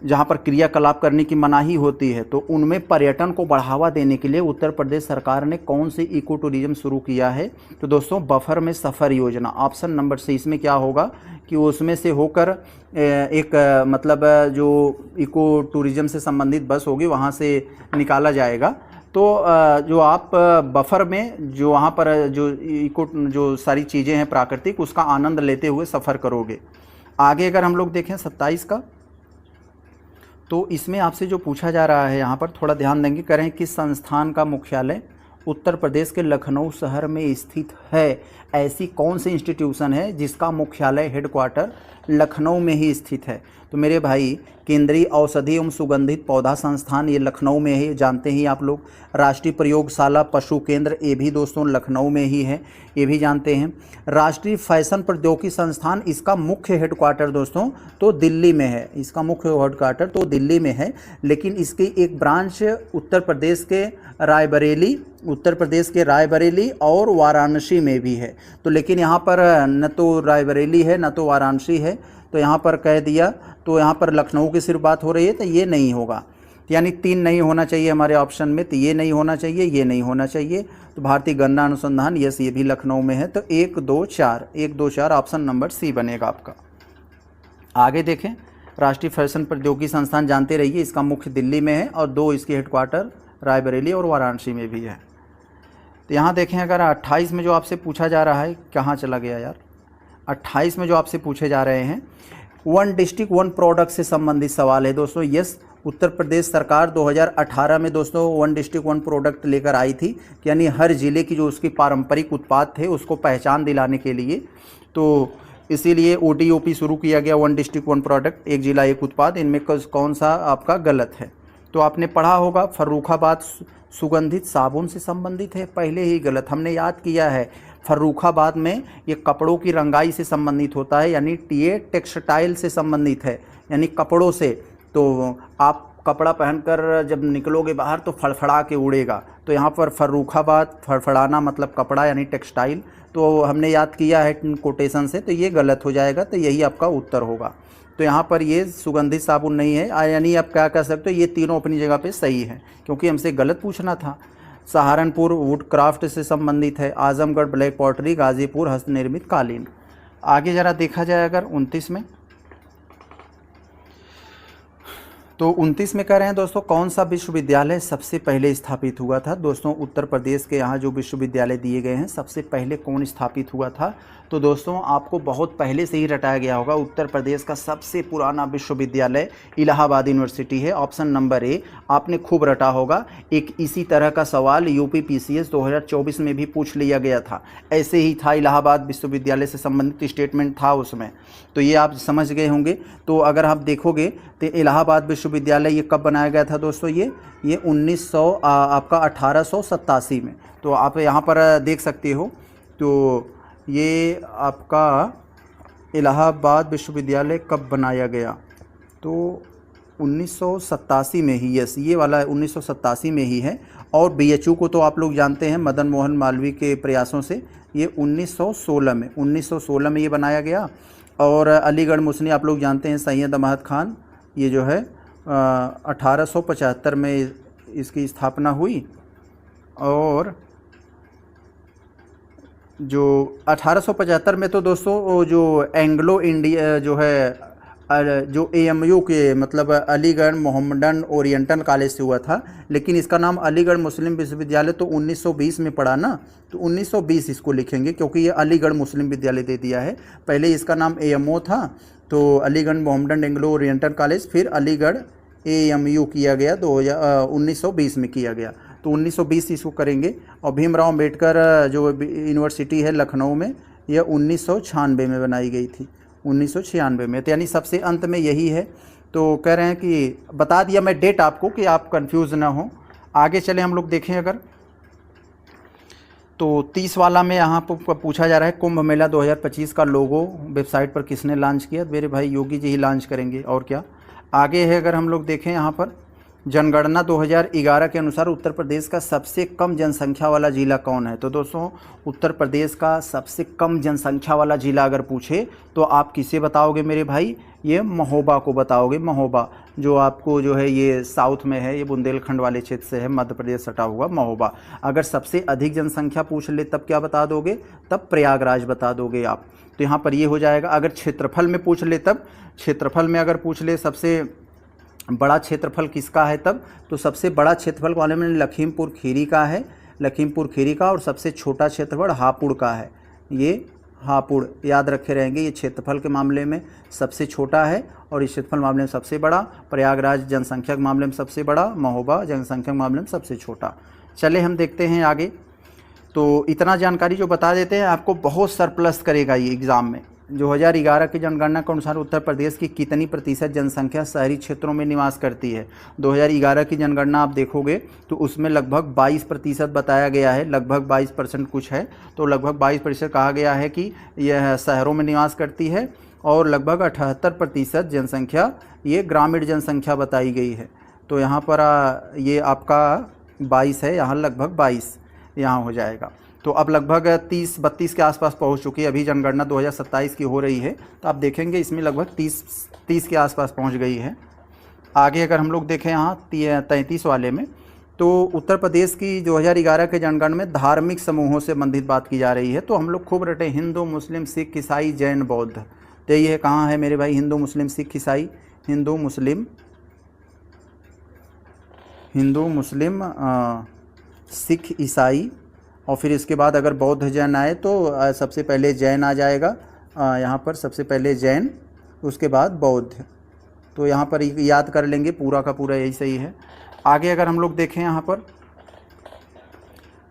जहाँ पर क्रियाकलाप करने की मनाही होती है, तो उनमें पर्यटन को बढ़ावा देने के लिए उत्तर प्रदेश सरकार ने कौन सी इको टूरिज्म शुरू किया है? तो दोस्तों बफर में सफ़र योजना, ऑप्शन नंबर सी। इसमें क्या होगा कि उसमें से होकर एक मतलब जो इको टूरिज्म से संबंधित बस होगी वहाँ से निकाला जाएगा। तो जो आप बफर में जो वहाँ पर जो इको जो सारी चीज़ें हैं प्राकृतिक, उसका आनंद लेते हुए सफ़र करोगे। आगे अगर हम लोग देखें 27 का, तो इसमें आपसे जो पूछा जा रहा है यहाँ पर थोड़ा ध्यान देंगे, करें किस संस्थान का मुख्यालय उत्तर प्रदेश के लखनऊ शहर में स्थित है? ऐसी कौन सी इंस्टीट्यूशन है जिसका मुख्यालय हेडक्वार्टर लखनऊ में ही स्थित है? तो मेरे भाई केंद्रीय औषधि एवं सुगंधित पौधा संस्थान, ये लखनऊ में है, जानते ही आप लोग। राष्ट्रीय प्रयोगशाला पशु केंद्र, ये भी दोस्तों लखनऊ में ही है, ये भी जानते हैं। राष्ट्रीय फैशन प्रौद्योगिकी संस्थान, इसका मुख्य हेडक्वार्टर दोस्तों तो दिल्ली में है, इसका मुख्य हेडक्वार्टर तो दिल्ली में है, लेकिन इसकी एक ब्रांच उत्तर प्रदेश के रायबरेली और वाराणसी में भी है। तो लेकिन यहाँ पर न तो रायबरेली है न तो वाराणसी है, तो यहाँ पर कह दिया, तो यहाँ पर लखनऊ की सिर्फ बात हो रही है, तो ये नहीं होगा, यानी 3 नहीं होना चाहिए हमारे ऑप्शन में। तो ये नहीं होना चाहिए, ये नहीं होना चाहिए। तो भारतीय गन्ना अनुसंधान, यस ये भी लखनऊ में है। तो 1 2 4 ऑप्शन नंबर सी बनेगा आपका। आगे देखें, राष्ट्रीय फैशन प्रौद्योगिकी संस्थान जानते रहिए, इसका मुख्य दिल्ली में है और 2 इसके हेडक्वार्टर रायबरेली और वाराणसी में भी है। तो यहाँ देखें, अगर 28 में जो आपसे पूछा जा रहा है, कहाँ चला गया यार, 28 में जो आपसे पूछे जा रहे हैं, 1 डिस्ट्रिक्ट 1 प्रोडक्ट से संबंधित सवाल है दोस्तों। यस, उत्तर प्रदेश सरकार 2018 में दोस्तों 1 डिस्ट्रिक्ट 1 प्रोडक्ट लेकर आई थी, यानी हर ज़िले की जो उसकी पारंपरिक उत्पाद थे उसको पहचान दिलाने के लिए। तो इसीलिए ODOP शुरू किया गया, 1 डिस्ट्रिक्ट 1 प्रोडक्ट, एक ज़िला एक उत्पाद। इनमें कौन सा आपका गलत है? तो आपने पढ़ा होगा फर्रुखाबाद सुगंधित साबुन से संबंधित है, पहले ही गलत, हमने याद किया है। फर्रुखाबाद में ये कपड़ों की रंगाई से संबंधित होता है, यानी ये टेक्सटाइल से संबंधित है, यानी कपड़ों से। तो आप कपड़ा पहनकर जब निकलोगे बाहर तो फड़फड़ा के उड़ेगा, तो यहाँ पर फर्रुखाबाद, फड़फड़ाना मतलब कपड़ा यानी टेक्सटाइल, तो हमने याद किया है कोटेशन से, तो ये गलत हो जाएगा, तो यही आपका उत्तर होगा। तो यहाँ पर ये सुगंधित साबुन नहीं है, यानी आप क्या कह सकते हो, ये तीनों अपनी जगह पे सही है, क्योंकि हमसे गलत पूछना था। सहारनपुर वुड क्राफ्ट से संबंधित है, आजमगढ़ ब्लैक पॉटरी, गाजीपुर हस्तनिर्मित कालीन। आगे ज़रा देखा जाए अगर 29 में, तो 29 में कह रहे हैं दोस्तों, कौन सा विश्वविद्यालय सबसे पहले स्थापित हुआ था? दोस्तों उत्तर प्रदेश के यहाँ जो विश्वविद्यालय दिए गए हैं, सबसे पहले कौन स्थापित हुआ था? तो दोस्तों आपको बहुत पहले से ही रटाया गया होगा, उत्तर प्रदेश का सबसे पुराना विश्वविद्यालय इलाहाबाद यूनिवर्सिटी है, ऑप्शन नंबर ए। आपने खूब रटा होगा। एक इसी तरह का सवाल UPPCS 2024 में भी पूछ लिया गया था, ऐसे ही था, इलाहाबाद विश्वविद्यालय से संबंधित स्टेटमेंट था उसमें, तो ये आप समझ गए होंगे। तो अगर आप देखोगे तो इलाहाबाद विश्वविद्यालय ये कब बनाया गया था दोस्तों? ये 1887 में। तो आप यहाँ पर देख सकते हो, तो ये आपका इलाहाबाद विश्वविद्यालय कब बनाया गया? तो 1987 में ही, यस ये वाला 1987 में ही है। और BHU को तो आप लोग जानते हैं, मदन मोहन मालवीय के प्रयासों से ये 1916 में ये बनाया गया। और अलीगढ़ मुस्लिम आप लोग जानते हैं, सैयद अहमद खान, ये जो है 1875 में इसकी स्थापना हुई। और जो 1875 में तो दोस्तों जो एंग्लो इंडिया जो है, जो AMU के मतलब अलीगढ़ मोहम्मडन ओरिएंटल कॉलेज से हुआ था, लेकिन इसका नाम अलीगढ़ मुस्लिम विश्वविद्यालय तो 1920 में पड़ा ना, तो 1920 इसको लिखेंगे, क्योंकि ये अलीगढ़ मुस्लिम विद्यालय दे दिया है। पहले इसका नाम AMO था, तो Aligarh Mohammedan Anglo oriental college, फिर अलीगढ़ AMU किया गया, 1920 में किया गया, तो 1920 इसको करेंगे। और भीमराव अम्बेडकर जो यूनिवर्सिटी है लखनऊ में, यह 1996 में बनाई गई थी, 1996 में, तो यानी सबसे अंत में यही है। तो कह रहे हैं कि बता दिया मैं डेट आपको कि आप कंफ्यूज ना हो। आगे चले हम लोग देखें अगर, तो 30 वाला में यहाँ पर पूछा जा रहा है, कुंभ मेला 2025 का लोगो वेबसाइट पर किसने लॉन्च किया? मेरे भाई योगी जी ही लॉन्च करेंगे, और क्या। आगे है अगर हम लोग देखें यहाँ पर, जनगणना 2011 के अनुसार उत्तर प्रदेश का सबसे कम जनसंख्या वाला जिला कौन है? तो दोस्तों उत्तर प्रदेश का सबसे कम जनसंख्या वाला जिला अगर पूछे तो आप किसे बताओगे मेरे भाई? ये महोबा को बताओगे। महोबा जो आपको जो है ये साउथ में है, ये बुंदेलखंड वाले क्षेत्र से है, मध्य प्रदेश सटा हुआ महोबा। अगर सबसे अधिक जनसंख्या पूछ ले तब क्या बता दोगे? तब प्रयागराज बता दोगे आप। तो यहाँ पर ये हो जाएगा। अगर क्षेत्रफल में पूछ ले तब, क्षेत्रफल में अगर पूछ ले सबसे बड़ा क्षेत्रफल किसका है तब, तो सबसे बड़ा क्षेत्रफल वाले में लखीमपुर खीरी का है, लखीमपुर खीरी का, और सबसे छोटा क्षेत्रफल हापुड़ का है। ये हापुड़ याद रखे रहेंगे, ये क्षेत्रफल के मामले में सबसे छोटा है और इस क्षेत्रफल मामले में सबसे बड़ा। प्रयागराज जनसंख्या के मामले में सबसे बड़ा, महोबा जनसंख्या के मामले में सबसे छोटा। चले हम देखते हैं आगे। तो इतना जानकारी जो बता देते हैं आपको बहुत सरप्लस करेगा ये एग्ज़ाम में। 2011 की जनगणना के अनुसार उत्तर प्रदेश की कितनी प्रतिशत जनसंख्या शहरी क्षेत्रों में निवास करती है? 2011 की जनगणना आप देखोगे तो उसमें लगभग 22% बताया गया है, लगभग 22% कुछ है, तो लगभग 22% कहा गया है कि यह शहरों में निवास करती है और लगभग 78% जनसंख्या ये ग्रामीण जनसंख्या बताई गई है। तो यहाँ पर ये आपका 22 है, यहाँ लगभग 22 यहाँ हो जाएगा। तो अब लगभग 30-32 के आसपास पहुंच चुकी है। अभी जनगणना 2027 की हो रही है तो आप देखेंगे इसमें लगभग 30 के आसपास पहुंच गई है। आगे अगर हम लोग देखें यहाँ 33 वाले में, तो उत्तर प्रदेश की 2011 के जनगणना में धार्मिक समूहों से संबंधित बात की जा रही है। तो हम लोग खूब रटे हिंदू, मुस्लिम, सिख, ईसाई, जैन, बौद्ध। तो ये कहाँ है मेरे भाई? हिंदू, मुस्लिम, सिख, ईसाई, हिंदू, मुस्लिम, सिख, ईसाई, और फिर इसके बाद अगर बौद्ध जैन आए तो सबसे पहले जैन आ जाएगा। यहाँ पर सबसे पहले जैन, उसके बाद बौद्ध। तो यहाँ पर याद कर लेंगे, पूरा का पूरा यही सही है। आगे अगर हम लोग देखें यहाँ पर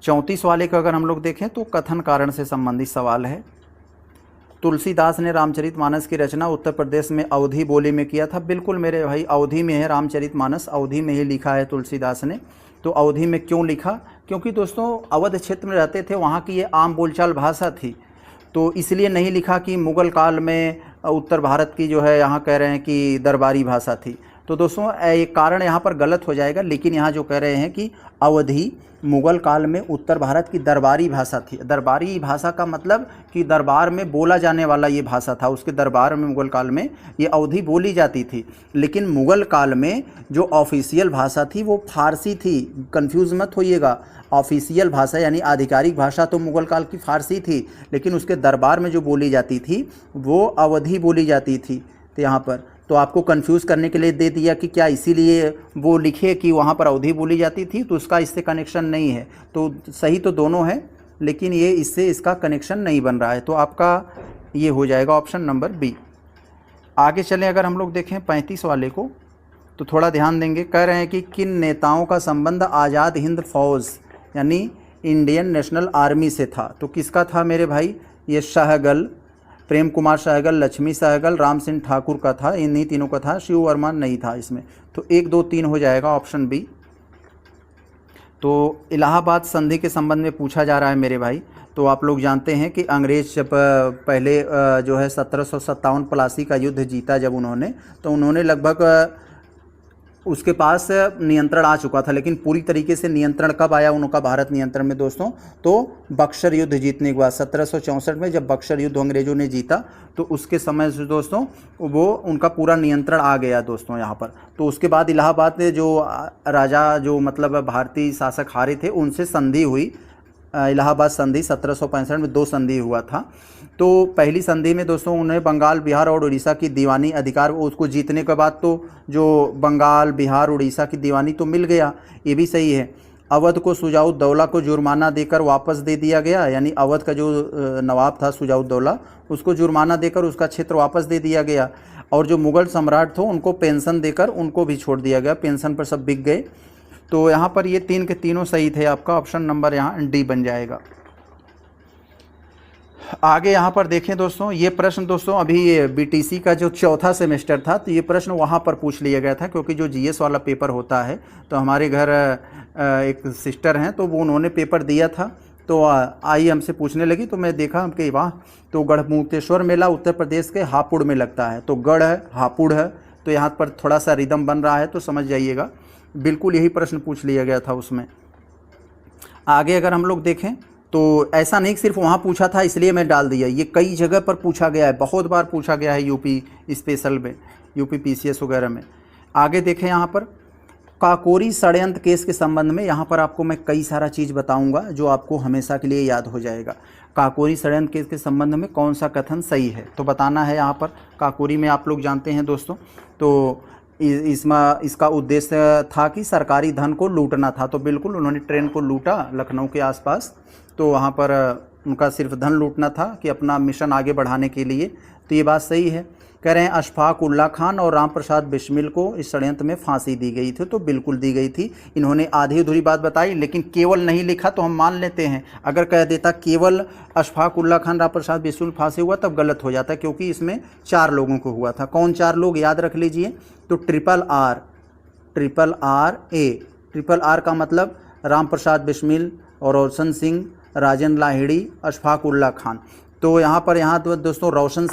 34 वाले का अगर हम लोग देखें तो कथन कारण से संबंधित सवाल है। तुलसीदास ने रामचरितमानस की रचना उत्तर प्रदेश में अवधी बोली में किया था। बिल्कुल मेरे भाई, अवधी में है रामचरितमानस, अवधी में ही लिखा है तुलसीदास ने। तो अवधी में क्यों लिखा? क्योंकि दोस्तों अवध क्षेत्र में रहते थे, वहाँ की ये आम बोलचाल भाषा थी, तो इसलिए नहीं लिखा कि मुग़ल काल में उत्तर भारत की जो है यहाँ कह रहे हैं कि दरबारी भाषा थी। तो दोस्तों एक कारण यहाँ पर गलत हो जाएगा, लेकिन यहाँ जो कह रहे हैं कि अवधी मुग़ल काल में उत्तर भारत की दरबारी भाषा थी। दरबारी भाषा का मतलब कि दरबार में बोला जाने वाला ये भाषा था, उसके दरबार में मुग़ल काल में ये अवधी बोली जाती थी। लेकिन मुग़ल काल में जो ऑफिशियल भाषा थी वो फारसी थी, कंफ्यूज मत होइएगा। ऑफिशियल भाषा यानी आधिकारिक भाषा तो मुग़ल काल की फारसी थी, लेकिन उसके दरबार में जो बोली जाती थी वो अवधी बोली जाती थी। तो यहाँ पर तो आपको कंफ्यूज करने के लिए दे दिया कि क्या इसीलिए वो लिखे कि वहाँ पर अवधी बोली जाती थी, तो उसका इससे कनेक्शन नहीं है। तो सही तो दोनों है, लेकिन ये इससे इसका कनेक्शन नहीं बन रहा है। तो आपका ये हो जाएगा ऑप्शन नंबर बी। आगे चलें अगर हम लोग देखें 35 वाले को, तो थोड़ा ध्यान देंगे। कह रहे हैं कि किन नेताओं का संबंध आज़ाद हिंद फौज यानी इंडियन नेशनल आर्मी से था? तो किसका था मेरे भाई? ये सहगल, प्रेम कुमार सहगल, लक्ष्मी सहगल, राम सिंह ठाकुर का था, इन्हीं तीनों का था। शिव वर्मा नहीं था इसमें। तो 1, 2, 3 हो जाएगा ऑप्शन बी। तो इलाहाबाद संधि के संबंध में पूछा जा रहा है मेरे भाई। तो आप लोग जानते हैं कि अंग्रेज जब पहले जो है 1757 प्लासी का युद्ध जीता जब उन्होंने, तो उन्होंने लगभग उसके पास नियंत्रण आ चुका था, लेकिन पूरी तरीके से नियंत्रण कब आया उनका भारत नियंत्रण में दोस्तों? तो बक्सर युद्ध जीतने के बाद 1764 में जब बक्सर युद्ध अंग्रेजों ने जीता, तो उसके समय से दोस्तों वो उनका पूरा नियंत्रण आ गया दोस्तों यहाँ पर। तो उसके बाद इलाहाबाद में जो राजा जो मतलब भारतीय शासक हारे थे उनसे संधि हुई, इलाहाबाद संधि 1765 में 2 संधि हुआ था। तो पहली संधि में दोस्तों उन्हें बंगाल, बिहार और उड़ीसा की दीवानी अधिकार, उसको जीतने के बाद तो जो बंगाल, बिहार, उड़ीसा की दीवानी तो मिल गया, ये भी सही है। अवध को सुजाउद्दौला को जुर्माना देकर वापस दे दिया गया, यानी अवध का जो नवाब था सुजाउद्दौला, उसको जुर्माना देकर उसका क्षेत्र वापस दे दिया गया। और जो मुग़ल सम्राट थे उनको पेंशन देकर उनको भी छोड़ दिया गया, पेंशन पर सब बिक गए। तो यहाँ पर ये 3 के तीनों सही थे, आपका ऑप्शन नंबर यहाँ डी बन जाएगा। आगे यहाँ पर देखें दोस्तों, ये प्रश्न दोस्तों अभी बीटीसी का जो 4था सेमेस्टर था, तो ये प्रश्न वहाँ पर पूछ लिया गया था, क्योंकि जो जीएस वाला पेपर होता है, तो हमारे घर एक सिस्टर हैं, तो वो उन्होंने पेपर दिया था, तो आई हमसे पूछने लगी, तो मैं देखा कि वाह, तो गढ़मुक्तेश्वर मेला उत्तर प्रदेश के हापुड़ में लगता है। तो गढ़ है, हापुड़ है, तो यहाँ पर थोड़ा सा रिदम बन रहा है, तो समझ जाइएगा। बिल्कुल यही प्रश्न पूछ लिया गया था उसमें। आगे अगर हम लोग देखें तो ऐसा नहीं कि सिर्फ वहाँ पूछा था इसलिए मैं डाल दिया, ये कई जगह पर पूछा गया है, बहुत बार पूछा गया है यूपी स्पेशल में, यूपी पीसीएस वगैरह में। आगे देखें यहाँ पर काकोरी षड्यंत्र केस के संबंध में, यहाँ पर आपको मैं कई सारा चीज़ बताऊंगा जो आपको हमेशा के लिए याद हो जाएगा। काकोरी षड्यंत्र केस के संबंध में कौन सा कथन सही है तो बताना है यहाँ पर। काकोरी में आप लोग जानते हैं दोस्तों, तो इसका उद्देश्य था कि सरकारी धन को लूटना था, तो बिल्कुल उन्होंने ट्रेन को लूटा लखनऊ के आसपास, तो वहाँ पर उनका सिर्फ धन लूटना था कि अपना मिशन आगे बढ़ाने के लिए, तो ये बात सही है। कह रहे हैं अशफाक उल्ला खान और राम प्रसाद बिस्मिल को इस षड्यंत्र में फांसी दी गई थी, तो बिल्कुल दी गई थी। इन्होंने आधी अधूरी बात बताई लेकिन केवल नहीं लिखा तो हम मान लेते हैं, अगर कह देता केवल अशफाक उल्ला खान राम प्रसाद बिस्मिल फांसी हुआ तब गलत हो जाता, क्योंकि इसमें 4 लोगों को हुआ था। कौन 4 लोग याद रख लीजिए, तो ट्रिपल आर का मतलब राम प्रसाद बिस्मिल और रोशन सिंह, राजेंद्र लाहिड़ी, अशफाक उल्ला खान। तो यहाँ तो दोस्तों रोशन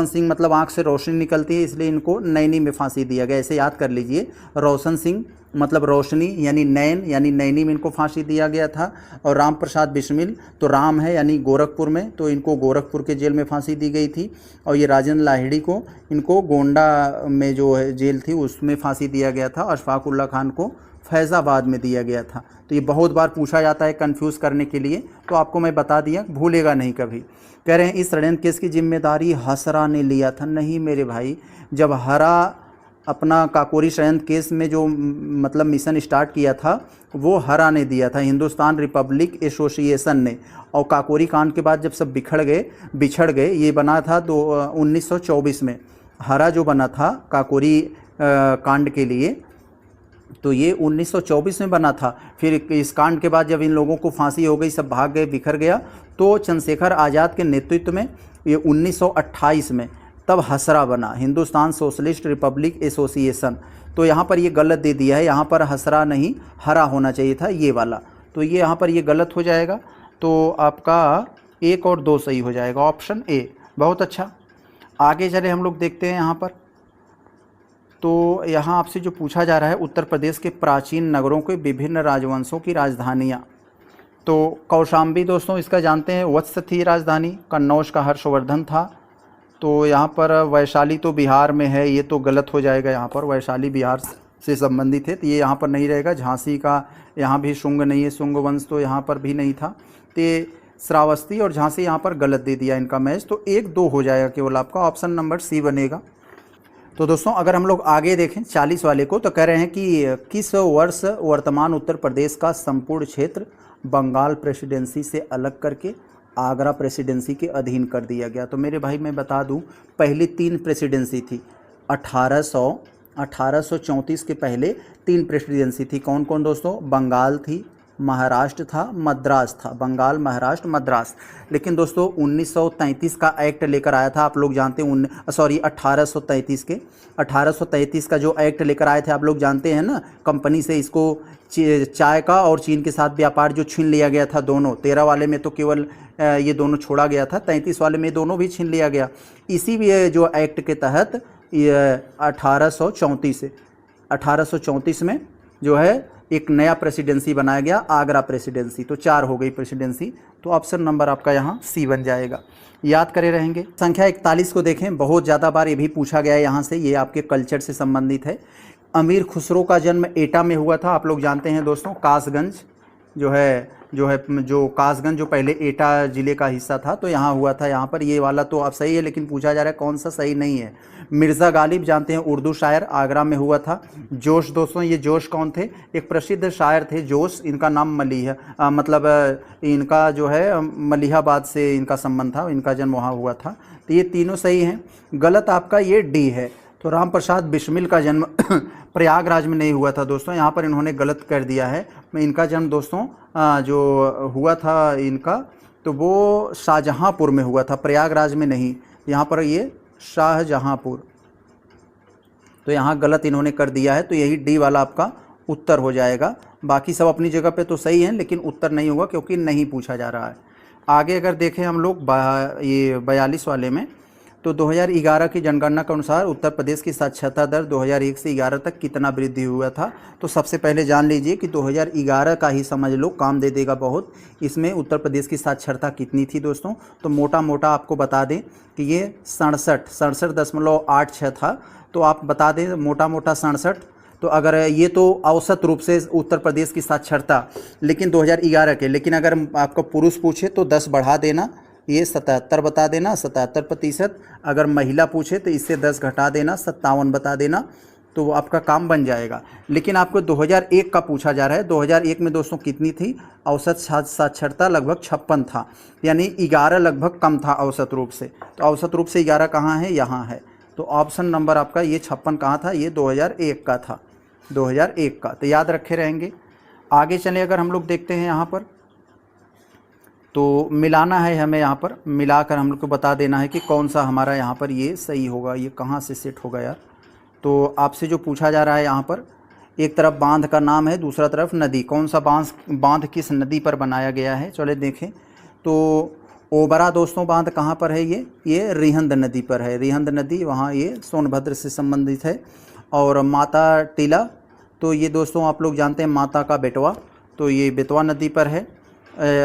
सिंह मतलब आँख से रोशनी निकलती है, इसलिए इनको नैनी में फांसी दिया गया, ऐसे याद कर लीजिए। रोशन सिंह मतलब रोशनी यानी नैन यानी नैनी में इनको फांसी दिया गया था। और राम प्रसाद बिस्मिल तो राम है यानी गोरखपुर में, तो इनको गोरखपुर के जेल में फांसी दी गई थी। और ये राजेंद्र लाहिड़ी को इनको गोंडा में जो है जेल थी उसमें फांसी दिया गया था। अशफाक उल्ला खान को फैज़ाबाद में दिया गया था। तो ये बहुत बार पूछा जाता है कंफ्यूज करने के लिए, तो आपको मैं बता दिया, भूलेगा नहीं कभी। कह रहे हैं इस षड्यंत्र केस की जिम्मेदारी हसरा ने लिया था। नहीं मेरे भाई, जब हरा अपना काकोरी षड्यंत्र केस में जो मतलब मिशन स्टार्ट किया था वो हरा ने दिया था, हिंदुस्तान रिपब्लिक एसोसिएशन ने। और काकोरी कांड के बाद जब सब बिछड़ गए, ये बना था 1924 में। हरा जो बना था काकोरी कांड के लिए, तो ये 1924 में बना था। फिर इस कांड के बाद जब इन लोगों को फांसी हो गई, सब भाग गए, बिखर गया, तो चंद्रशेखर आज़ाद के नेतृत्व में ये 1928 में तब हसरा बना, हिंदुस्तान सोशलिस्ट रिपब्लिक एसोसिएशन। तो यहाँ पर ये गलत दे दिया है, यहाँ पर हसरा नहीं हरा होना चाहिए था ये वाला, तो ये यहाँ पर ये गलत हो जाएगा। तो आपका 1 और 2 सही हो जाएगा, ऑप्शन ए। बहुत अच्छा, आगे चले हम लोग देखते हैं यहाँ पर। तो यहाँ आपसे जो पूछा जा रहा है उत्तर प्रदेश के प्राचीन नगरों के विभिन्न राजवंशों की राजधानियाँ, तो कौशाम्बी दोस्तों इसका जानते हैं वत्स थी राजधानी, कन्नौज का हर्षवर्धन था। तो यहाँ पर वैशाली तो बिहार में है, ये तो गलत हो जाएगा, यहाँ पर वैशाली बिहार से संबंधित है, तो ये यहाँ पर नहीं रहेगा। झांसी का यहाँ भी शुंग नहीं है, शुंग वंश तो यहाँ पर भी नहीं था, तो श्रावस्ती और झांसी यहाँ पर गलत दे दिया इनका मैच, तो 1-2 हो जाएगा केवल आपका, ऑप्शन नंबर सी बनेगा। तो दोस्तों अगर हम लोग आगे देखें 40 वाले को, तो कह रहे हैं कि किस वर्ष वर्तमान उत्तर प्रदेश का संपूर्ण क्षेत्र बंगाल प्रेसिडेंसी से अलग करके आगरा प्रेसिडेंसी के अधीन कर दिया गया। तो मेरे भाई मैं बता दूं, पहली 3 प्रेसिडेंसी थी, 1834 के पहले 3 प्रेसिडेंसी थी। कौन कौन दोस्तों? बंगाल थी, महाराष्ट्र था, मद्रास था, बंगाल, महाराष्ट्र, मद्रास। लेकिन दोस्तों 1933 का एक्ट लेकर आया था, आप लोग जानते हैं 1833 का जो एक्ट लेकर आए थे आप लोग जानते हैं ना, कंपनी से इसको चाय का और चीन के साथ व्यापार जो छीन लिया गया था दोनों। 13 वाले में तो केवल ये दोनों छोड़ा गया था, 33 वाले में दोनों भी छीन लिया गया। इसी भी जो एक्ट के तहत ये 1834 में जो है एक नया प्रेसिडेंसी बनाया गया, आगरा प्रेसिडेंसी। तो 4 हो गई प्रेसिडेंसी, तो ऑप्शन नंबर आपका यहाँ सी बन जाएगा, याद करे रहेंगे। संख्या 41 को देखें, बहुत ज़्यादा बार ये भी पूछा गया है यहाँ से, ये आपके कल्चर से संबंधित है। अमीर खुसरो का जन्म एटा में हुआ था, आप लोग जानते हैं दोस्तों। कासगंज जो कासगंज जो पहले एटा ज़िले का हिस्सा था, तो यहाँ हुआ था। यहाँ पर ये वाला तो अब सही है, लेकिन पूछा जा रहा है कौन सा सही नहीं है। मिर्ज़ा गालिब जानते हैं, उर्दू शायर, आगरा में हुआ था। जोश दोस्तों, ये जोश कौन थे? एक प्रसिद्ध शायर थे जोश, इनका नाम मलिहा मतलब इनका जो है मलिहाबाद से इनका संबंध था, इनका जन्म वहाँ हुआ था। तो ये तीनों सही हैं, गलत आपका ये डी है। तो राम प्रसाद बिस्मिल का जन्म प्रयागराज में नहीं हुआ था दोस्तों, यहाँ पर इन्होंने गलत कर दिया है। इनका जन्म दोस्तों जो हुआ था इनका, तो वो शाहजहाँपुर में हुआ था, प्रयागराज में नहीं। यहाँ पर ये शाहजहाँपुर, तो यहाँ गलत इन्होंने कर दिया है, तो यही डी वाला आपका उत्तर हो जाएगा। बाकी सब अपनी जगह पे तो सही हैं, लेकिन उत्तर नहीं होगा क्योंकि नहीं पूछा जा रहा है। आगे अगर देखें हम लोग ये 42 वाले में, तो 2011 की जनगणना के अनुसार उत्तर प्रदेश की साक्षरता दर 2001 से 11 तक कितना वृद्धि हुआ था। तो सबसे पहले जान लीजिए कि 2011 का ही समझ लो, काम दे देगा बहुत। इसमें उत्तर प्रदेश की साक्षरता कितनी थी दोस्तों, तो मोटा मोटा आपको बता दें कि ये 67.86 था। तो आप बता दें मोटा मोटा 67। तो अगर ये तो औसत रूप से उत्तर प्रदेश की साक्षरता, लेकिन 2011 के, लेकिन अगर आपको पुरुष पूछे तो 10 बढ़ा देना, ये 77 बता देना, 77%। अगर महिला पूछे तो इससे 10 घटा देना, 57 बता देना, तो आपका काम बन जाएगा। लेकिन आपको 2001 का पूछा जा रहा है। 2001 में दोस्तों कितनी थी औसत साक्षरता? लगभग 56 था, यानी 11 लगभग कम था औसत रूप से। तो औसत रूप से 11 कहाँ है? यहाँ है। तो ऑप्शन नंबर आपका ये 56 कहाँ था? ये 2001 का था, 2001 का। तो याद रखे रहेंगे। आगे चले अगर हम लोग देखते हैं यहाँ पर, तो मिलाना है हमें, यहाँ पर मिलाकर हम लोग को बता देना है कि कौन सा हमारा यहाँ पर ये सही होगा। ये कहाँ से सेट होगा यार? तो आपसे जो पूछा जा रहा है यहाँ पर, एक तरफ बांध का नाम है, दूसरा तरफ नदी, कौन सा बांध किस नदी पर बनाया गया है? चले देखें। तो ओबरा दोस्तों बांध कहाँ पर है? ये रिहंद नदी पर है। रिहंद नदी वहाँ ये सोनभद्र से संबंधित है। और माता टीला, तो ये दोस्तों आप लोग जानते हैं माता का बेटवा, तो ये बेतवा नदी पर है।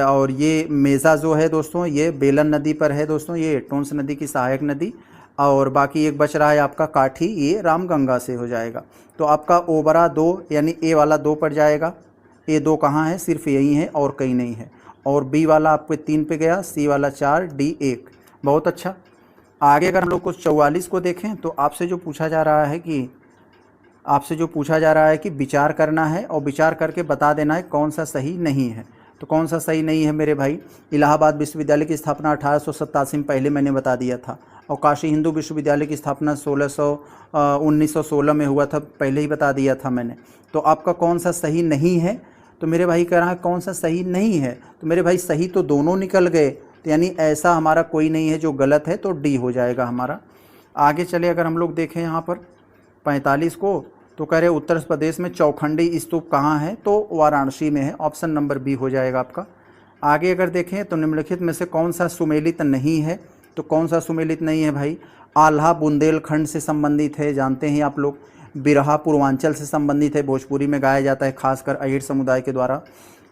और ये मेज़ा जो है दोस्तों, ये बेलन नदी पर है दोस्तों, ये टोंस नदी की सहायक नदी। और बाकी एक बच रहा है आपका काठी, ये रामगंगा से हो जाएगा। तो आपका ओबरा 2, यानी ए वाला 2 पर जाएगा। ए 2 कहाँ है? सिर्फ यही है और कहीं नहीं है। और बी वाला आपके 3 पे गया, सी वाला 4, डी 1। बहुत अच्छा। आगे अगर हम लोग को 44 को देखें, तो आपसे जो पूछा जा रहा है कि विचार करना है और विचार करके बता देना है कौन सा सही नहीं है। तो कौन सा सही नहीं है मेरे भाई? इलाहाबाद विश्वविद्यालय की स्थापना 1887 में पहले मैंने बता दिया था। और काशी हिंदू विश्वविद्यालय की स्थापना 1916 में हुआ था, पहले ही बता दिया था मैंने। तो आपका कौन सा सही नहीं है? तो मेरे भाई कह रहा है कौन सा सही नहीं है। तो मेरे भाई सही तो दोनों निकल गए, तो यानी ऐसा हमारा कोई नहीं है जो गलत है, तो डी हो जाएगा हमारा। आगे चले अगर हम लोग देखें यहाँ पर 45 को, तो कह रहे उत्तर प्रदेश में चौखंडी स्तूप कहाँ है? तो वाराणसी में है। ऑप्शन नंबर बी हो जाएगा आपका। आगे अगर देखें तो निम्नलिखित में से कौन सा सुमेलित नहीं है? तो कौन सा सुमेलित नहीं है भाई? आल्हा बुंदेलखंड से संबंधित है, जानते हैं आप लोग। बिरहा पूर्वांचल से संबंधित है, भोजपुरी में गाया जाता है खासकर अहिर समुदाय के द्वारा।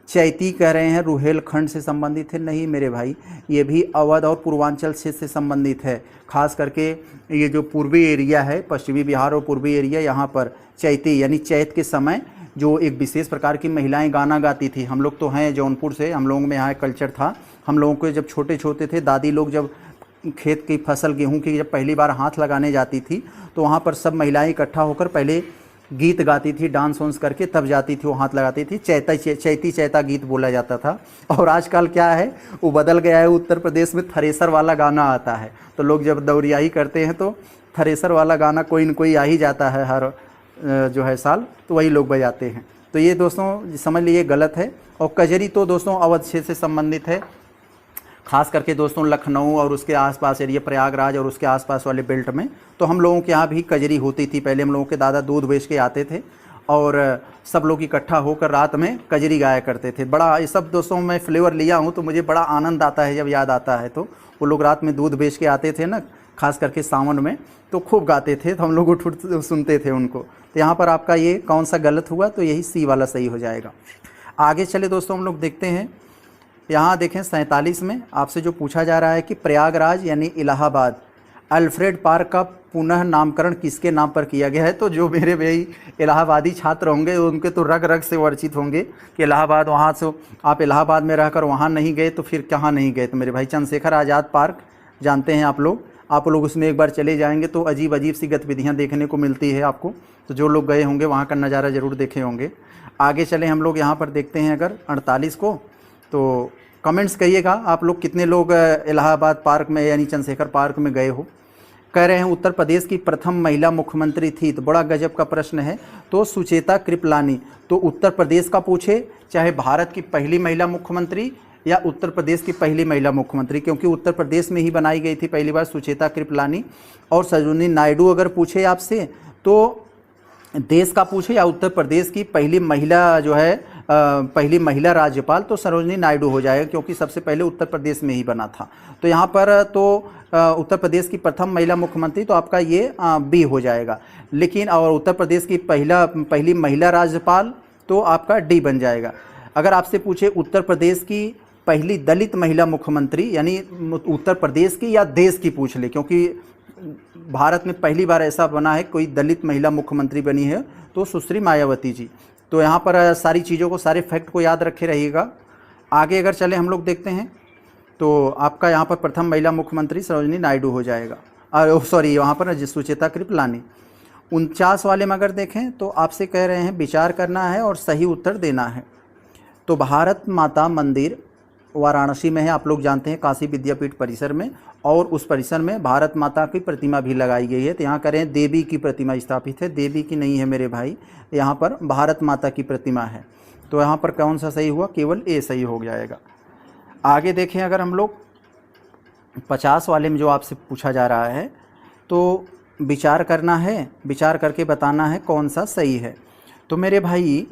चैती कह रहे हैं रुहेलखंड से संबंधित है, नहीं मेरे भाई, ये भी अवध और पूर्वांचल क्षेत्र से संबंधित है। खास करके ये जो पूर्वी एरिया है, पश्चिमी बिहार और पूर्वी एरिया, यहाँ पर चैती यानी चैत के समय जो एक विशेष प्रकार की महिलाएं गाना गाती थी। हम लोग तो हैं जौनपुर से, हम लोगों में यहाँ कल्चर था। हम लोगों को जब छोटे छोटे थे, दादी लोग जब खेत की फसल गेहूं की जब पहली बार हाथ लगाने जाती थी, तो वहाँ पर सब महिलाएं इकट्ठा होकर पहले गीत गाती थी, डांस वांस करके तब जाती थी, वो हाथ लगाती थी। चैती चैता गीत बोला जाता था। और आजकल क्या है, वो बदल गया है। उत्तर प्रदेश में थ्रेसर वाला गाना आता है, तो लोग जब दौरियाही करते हैं तो थ्रेसर वाला गाना कोई न कोई आ ही जाता है हर जो है साल, तो वही लोग बजाते हैं। तो ये दोस्तों समझ लीजिए गलत है। और कजरी तो दोस्तों अवध क्षेत्र से संबंधित है, खास करके दोस्तों लखनऊ और उसके आसपास एरिया, प्रयागराज और उसके आसपास वाले बेल्ट में। तो हम लोगों के यहाँ भी कजरी होती थी पहले। हम लोगों के दादा दूध बेच के आते थे और सब लोग इकट्ठा होकर रात में कजरी गाया करते थे। बड़ा ये सब दोस्तों मैं फ्लेवर लिया हूँ, तो मुझे बड़ा आनंद आता है जब याद आता है। तो वो लोग रात में दूध बेच के आते थे ना, खास करके सावन में, तो खूब गाते थे, तो हम लोग उठ सुनते थे उनको। तो यहाँ पर आपका ये कौन सा गलत हुआ? तो यही सी वाला सही हो जाएगा। आगे चले दोस्तों हम लोग देखते हैं, यहाँ देखें 47 में आपसे जो पूछा जा रहा है कि प्रयागराज यानी इलाहाबाद अल्फ्रेड पार्क का पुनः नामकरण किसके नाम पर किया गया है? तो जो मेरे भाई इलाहाबादी छात्र होंगे उनके तो रग रग से वर्चित होंगे कि इलाहाबाद, वहाँ से आप इलाहाबाद में रहकर वहाँ नहीं गए तो फिर कहाँ नहीं गए? तो मेरे भाई चंद्रशेखर आज़ाद पार्क जानते हैं आप लोग उसमें एक बार चले जाएंगे तो अजीब अजीब सी गतिविधियाँ देखने को मिलती है आपको। तो जो लोग गए होंगे वहाँ का नज़ारा ज़रूर देखे होंगे। आगे चले हम लोग यहाँ पर देखते हैं अगर 48 को, तो कमेंट्स करिएगा आप लोग कितने लोग इलाहाबाद पार्क में यानी चंद्रशेखर पार्क में गए हो। कह रहे हैं उत्तर प्रदेश की प्रथम महिला मुख्यमंत्री थी, तो बड़ा गजब का प्रश्न है। तो सुचेता कृपलानी, तो उत्तर प्रदेश का पूछे, चाहे भारत की पहली महिला मुख्यमंत्री या उत्तर प्रदेश की पहली महिला मुख्यमंत्री, क्योंकि उत्तर प्रदेश में ही बनाई गई थी पहली बार सुचेता कृपलानी। और सरोजिनी नायडू अगर पूछे आपसे तो देश का पूछे या उत्तर प्रदेश की पहली महिला जो है पहली महिला राज्यपाल तो सरोजिनी नायडू हो जाएगा, क्योंकि सबसे पहले उत्तर प्रदेश में ही बना था। तो यहाँ पर तो उत्तर प्रदेश की प्रथम महिला मुख्यमंत्री तो आपका ये बी हो जाएगा। लेकिन और उत्तर प्रदेश की पहली महिला राज्यपाल तो आपका डी बन जाएगा। अगर आपसे पूछे उत्तर प्रदेश की पहली दलित महिला मुख्यमंत्री, यानी उत्तर प्रदेश की या देश की पूछ ले, क्योंकि भारत में पहली बार ऐसा बना है कोई दलित महिला मुख्यमंत्री बनी है, तो सुश्री मायावती जी। तो यहाँ पर सारी चीज़ों को, सारे फैक्ट को याद रखे रहिएगा। आगे अगर चले हम लोग देखते हैं तो आपका यहाँ पर प्रथम महिला मुख्यमंत्री सरोजिनी नायडू हो जाएगा। सॉरी, वहाँ पर सुचेता कृपलानी। 49 वाले में अगर देखें तो आपसे कह रहे हैं विचार करना है और सही उत्तर देना है। तो भारत माता मंदिर वाराणसी में है, आप लोग जानते हैं, काशी विद्यापीठ परिसर में, और उस परिसर में भारत माता की प्रतिमा भी लगाई गई है। तो यहाँ करें देवी की प्रतिमा स्थापित है, देवी की नहीं है मेरे भाई, यहाँ पर भारत माता की प्रतिमा है। तो यहाँ पर कौन सा सही हुआ? केवल ए सही हो जाएगा। आगे देखें अगर हम लोग 50 वाले में जो आपसे पूछा जा रहा है, तो विचार करना है, विचार करके बताना है कौन सा सही है। तो मेरे भाई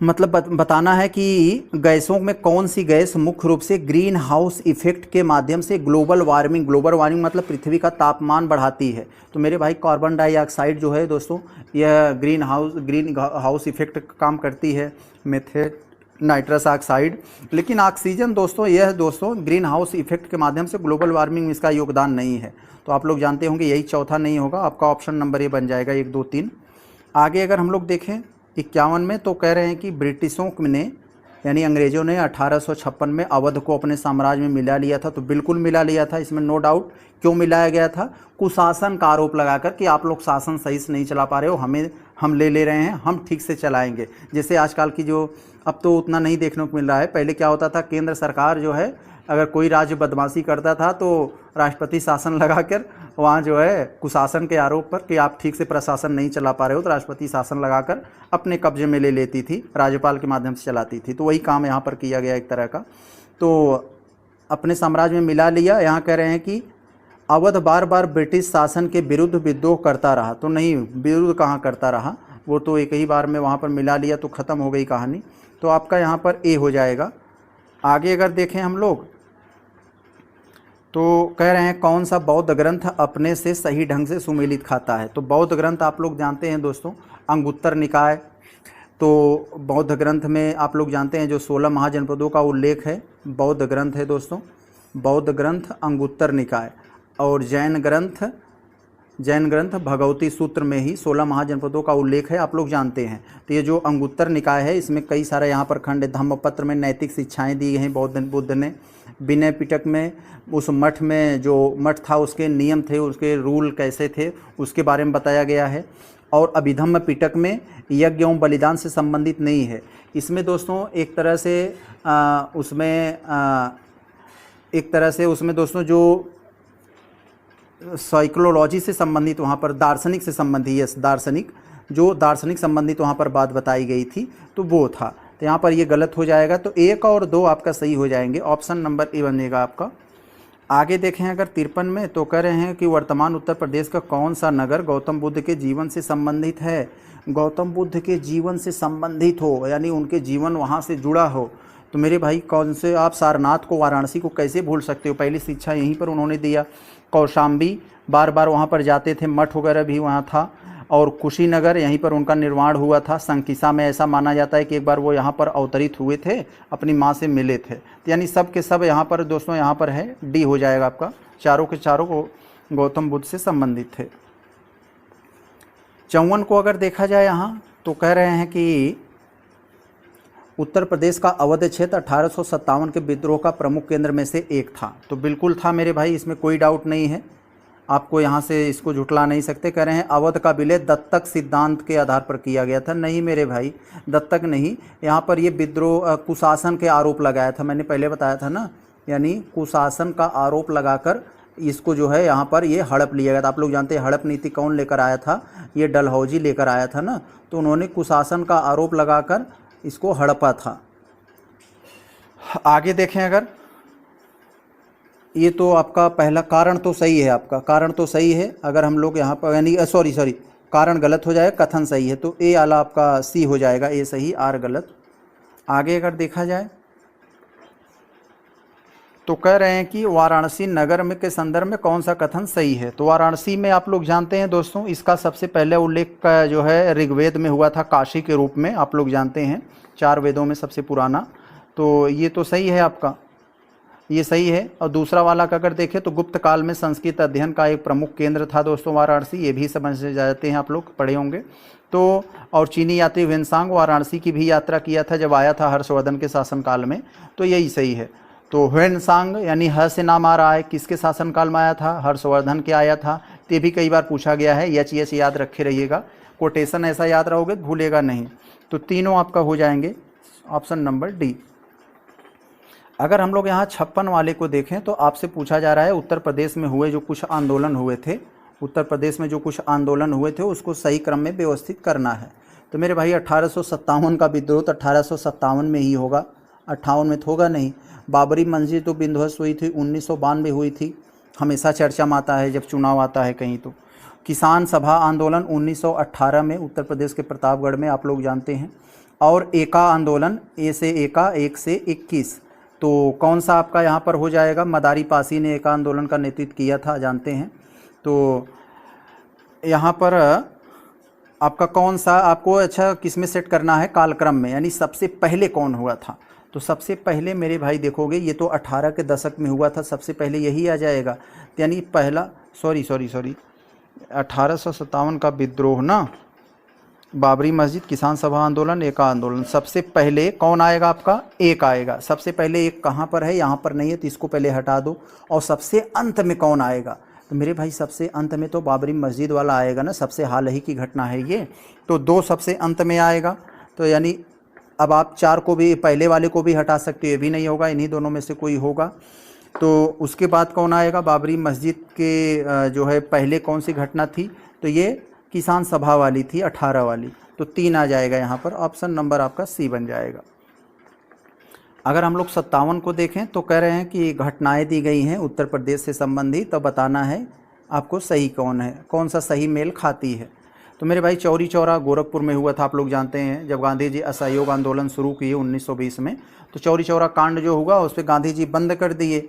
मतलब बताना है कि गैसों में कौन सी गैस मुख्य रूप से ग्रीन हाउस इफेक्ट के माध्यम से ग्लोबल वार्मिंग मतलब पृथ्वी का तापमान बढ़ाती है। तो मेरे भाई कार्बन डाइऑक्साइड जो है दोस्तों, यह ग्रीन हाउस इफेक्ट का काम करती है, मेथेन, नाइट्रस ऑक्साइड। लेकिन ऑक्सीजन दोस्तों, यह दोस्तों ग्रीन हाउस इफेक्ट के माध्यम से ग्लोबल वार्मिंग में इसका योगदान नहीं है। तो आप लोग जानते होंगे यही चौथा नहीं होगा, आपका ऑप्शन नंबर ए बन जाएगा, 1, 2, 3। आगे अगर हम लोग देखें 51 में, तो कह रहे हैं कि ब्रिटिशों ने यानी अंग्रेज़ों ने 1856 में अवध को अपने साम्राज्य में मिला लिया था। तो बिल्कुल मिला लिया था, इसमें नो डाउट। क्यों मिलाया गया था? कुशासन का आरोप लगाकर कि आप लोग शासन सही से नहीं चला पा रहे हो, हम ले रहे हैं, हम ठीक से चलाएंगे। जैसे आजकल की जो, अब तो उतना नहीं देखने को मिल रहा है, पहले क्या होता था, केंद्र सरकार जो है अगर कोई राज्य बदमाशी करता था तो राष्ट्रपति शासन लगाकर वहाँ जो है कुशासन के आरोप पर कि आप ठीक से प्रशासन नहीं चला पा रहे हो, तो राष्ट्रपति शासन लगाकर अपने कब्जे में ले लेती थी, राज्यपाल के माध्यम से चलाती थी। तो वही काम यहाँ पर किया गया एक तरह का। तो अपने साम्राज्य में मिला लिया। यहाँ कह रहे हैं कि अवध बार बार ब्रिटिश शासन के विरुद्ध विद्रोह करता रहा। तो नहीं, विरुद्ध कहाँ करता रहा, वो तो एक ही बार में वहाँ पर मिला लिया तो ख़त्म हो गई कहानी। तो आपका यहाँ पर ए हो जाएगा। आगे अगर देखें हम लोग तो कह रहे हैं कौन सा बौद्ध ग्रंथ अपने से सही ढंग से सुमेलित खाता है। तो बौद्ध ग्रंथ आप लोग जानते हैं दोस्तों, अंगुत्तर निकाय। तो बौद्ध ग्रंथ में आप लोग जानते हैं जो 16 महाजनपदों का उल्लेख है, बौद्ध ग्रंथ है दोस्तों, बौद्ध ग्रंथ अंगुत्तर निकाय। और जैन ग्रंथ भगवती सूत्र में ही 16 महाजनपदों का उल्लेख है, आप लोग जानते हैं। तो ये जो अंगुत्तर निकाय है, इसमें कई सारे यहाँ पर खंड, धम्मपत्र में नैतिक शिक्षाएं दी गई हैं बुद्ध ने। विनय पिटक में, उस मठ में जो मठ था उसके नियम थे, उसके रूल कैसे थे, उसके बारे में बताया गया है। और अभिधम्म पिटक में यज्ञ एवं बलिदान से संबंधित नहीं है। इसमें दोस्तों एक तरह से उसमें दोस्तों जो साइकोलॉजी से संबंधित, वहाँ पर दार्शनिक से संबंधित, यस दार्शनिक संबंधित वहाँ पर बात बताई गई थी, तो वो था। तो यहाँ पर ये गलत हो जाएगा। तो 1 और 2 आपका सही हो जाएंगे, ऑप्शन नंबर ए बनेगा आपका। आगे देखें अगर 53 में, तो कह रहे हैं कि वर्तमान उत्तर प्रदेश का कौन सा नगर गौतम बुद्ध के जीवन से संबंधित है। गौतम बुद्ध के जीवन से संबंधित हो, यानी उनके जीवन वहाँ से जुड़ा हो। तो मेरे भाई कौन से, आप सारनाथ को, वाराणसी को कैसे भूल सकते हो, पहली शिक्षा यहीं पर उन्होंने दिया। कौशाम्बी बार बार वहाँ पर जाते थे, मठ वगैरह भी वहाँ था। और कुशीनगर, यहीं पर उनका निर्माण हुआ था। संकिसा में ऐसा माना जाता है कि एक बार वो यहाँ पर अवतरित हुए थे, अपनी माँ से मिले थे। तो यानी सब के सब यहाँ पर दोस्तों, यहाँ पर है, डी हो जाएगा आपका। चारों के चारों को गौतम बुद्ध से संबंधित थे। 54 को अगर देखा जाए यहाँ, तो कह रहे हैं कि उत्तर प्रदेश का अवध क्षेत्र 1857 के विद्रोह का प्रमुख केंद्र में से एक था। तो बिल्कुल था मेरे भाई, इसमें कोई डाउट नहीं है, आपको यहाँ से इसको झुठला नहीं सकते। कह रहे हैं अवध का विलय दत्तक सिद्धांत के आधार पर किया गया था। नहीं मेरे भाई, दत्तक नहीं, यहाँ पर ये विद्रोह कुशासन के आरोप लगाया था, मैंने पहले बताया था ना, यानी कुशासन का आरोप लगाकर इसको जो है यहाँ पर ये हड़प लिया गया था। आप लोग जानते हैं हड़प नीति कौन लेकर आया था, ये डलहौजी लेकर आया था ना। तो उन्होंने कुशासन का आरोप लगाकर इसको हड़पा था। आगे देखें अगर, ये तो आपका पहला कारण तो सही है, आपका कारण तो सही है। अगर हम लोग यहाँ पर यानी सॉरी कारण गलत हो जाएगा, कथन सही है। तो ए आला आपका सी हो जाएगा, ए सही आर गलत। आगे अगर देखा जाए तो कह रहे हैं कि वाराणसी नगर में के संदर्भ में कौन सा कथन सही है। तो वाराणसी में आप लोग जानते हैं दोस्तों, इसका सबसे पहले उल्लेख का जो है ऋग्वेद में हुआ था, काशी के रूप में, आप लोग जानते हैं 4 वेदों में सबसे पुराना। तो ये तो सही है आपका, ये सही है। और दूसरा वाला का अगर देखें तो गुप्त काल में संस्कृत अध्ययन का एक प्रमुख केंद्र था दोस्तों वाराणसी, ये भी समझ जाते हैं, आप लोग पढ़े होंगे। तो और चीनी यात्री ह्वेनसांग वाराणसी की भी यात्रा किया था जब आया था हर्षवर्धन के शासनकाल में, तो यही सही है। तो ह्वेनसांग यानी ह से नाम आ रहा है, किसके शासनकाल में आया था? हर्षवर्धन के आया था। तो ये भी कई बार पूछा गया है, यच याद रखे रहिएगा, कोटेशन ऐसा याद रहोगे भूलेगा नहीं। तो तीनों आपका हो जाएंगे ऑप्शन नंबर डी। अगर हम लोग यहाँ 56 वाले को देखें तो आपसे पूछा जा रहा है उत्तर प्रदेश में हुए जो कुछ आंदोलन हुए थे, उत्तर प्रदेश में जो कुछ आंदोलन हुए थे उसको सही क्रम में व्यवस्थित करना है। तो मेरे भाई 1857 का विद्रोह तो 1857 में ही होगा, 58 में तो होगा नहीं। बाबरी मस्जिद तो विध्वंस हुई थी 1992 हुई थी, हमेशा चर्चा में आता है जब चुनाव आता है कहीं। तो किसान सभा आंदोलन 1918 में उत्तर प्रदेश के प्रतापगढ़ में, आप लोग जानते हैं। और एका आंदोलन, ए से एका 1 से 21, तो कौन सा आपका यहाँ पर हो जाएगा? मदारी पासी ने एका आंदोलन का नेतृत्व किया था, जानते हैं। तो यहाँ पर आपका कौन सा आपको अच्छा किस में सेट करना है? कालक्रम में, यानी सबसे पहले कौन हुआ था। तो सबसे पहले मेरे भाई देखोगे ये तो 18 के दशक में हुआ था, सबसे पहले यही आ जाएगा। यानी पहला सॉरी 1857 का विद्रोह ना, बाबरी मस्जिद, किसान सभा आंदोलन, एका आंदोलन, सबसे पहले कौन आएगा आपका? एक आएगा। सबसे पहले एक कहाँ पर है? यहाँ पर नहीं है, तो इसको पहले हटा दो। और सबसे अंत में कौन आएगा? तो मेरे भाई सबसे अंत में तो बाबरी मस्जिद वाला आएगा ना, सबसे हाल ही की घटना है ये, तो 2 सबसे अंत में आएगा। तो यानी अब आप 4 को भी, पहले वाले को भी हटा सकते हो, ये भी नहीं होगा, इन्हीं दोनों में से कोई होगा। तो उसके बाद कौन आएगा? बाबरी मस्जिद के जो है पहले कौन सी घटना थी? तो ये किसान सभा वाली थी, 18 वाली। तो 3 आ जाएगा यहाँ पर, ऑप्शन नंबर आपका सी बन जाएगा। अगर हम लोग 57 को देखें तो कह रहे हैं कि घटनाएं दी गई हैं उत्तर प्रदेश से संबंधित, तो बताना है आपको सही कौन है, कौन सा सही मेल खाती है। तो मेरे भाई चौरी चौरा गोरखपुर में हुआ था, आप लोग जानते हैं, जब गांधी जी असहयोग आंदोलन शुरू किए 1920 में, तो चौरी चौरा कांड जो हुआ उस पर गांधी जी बंद कर दिए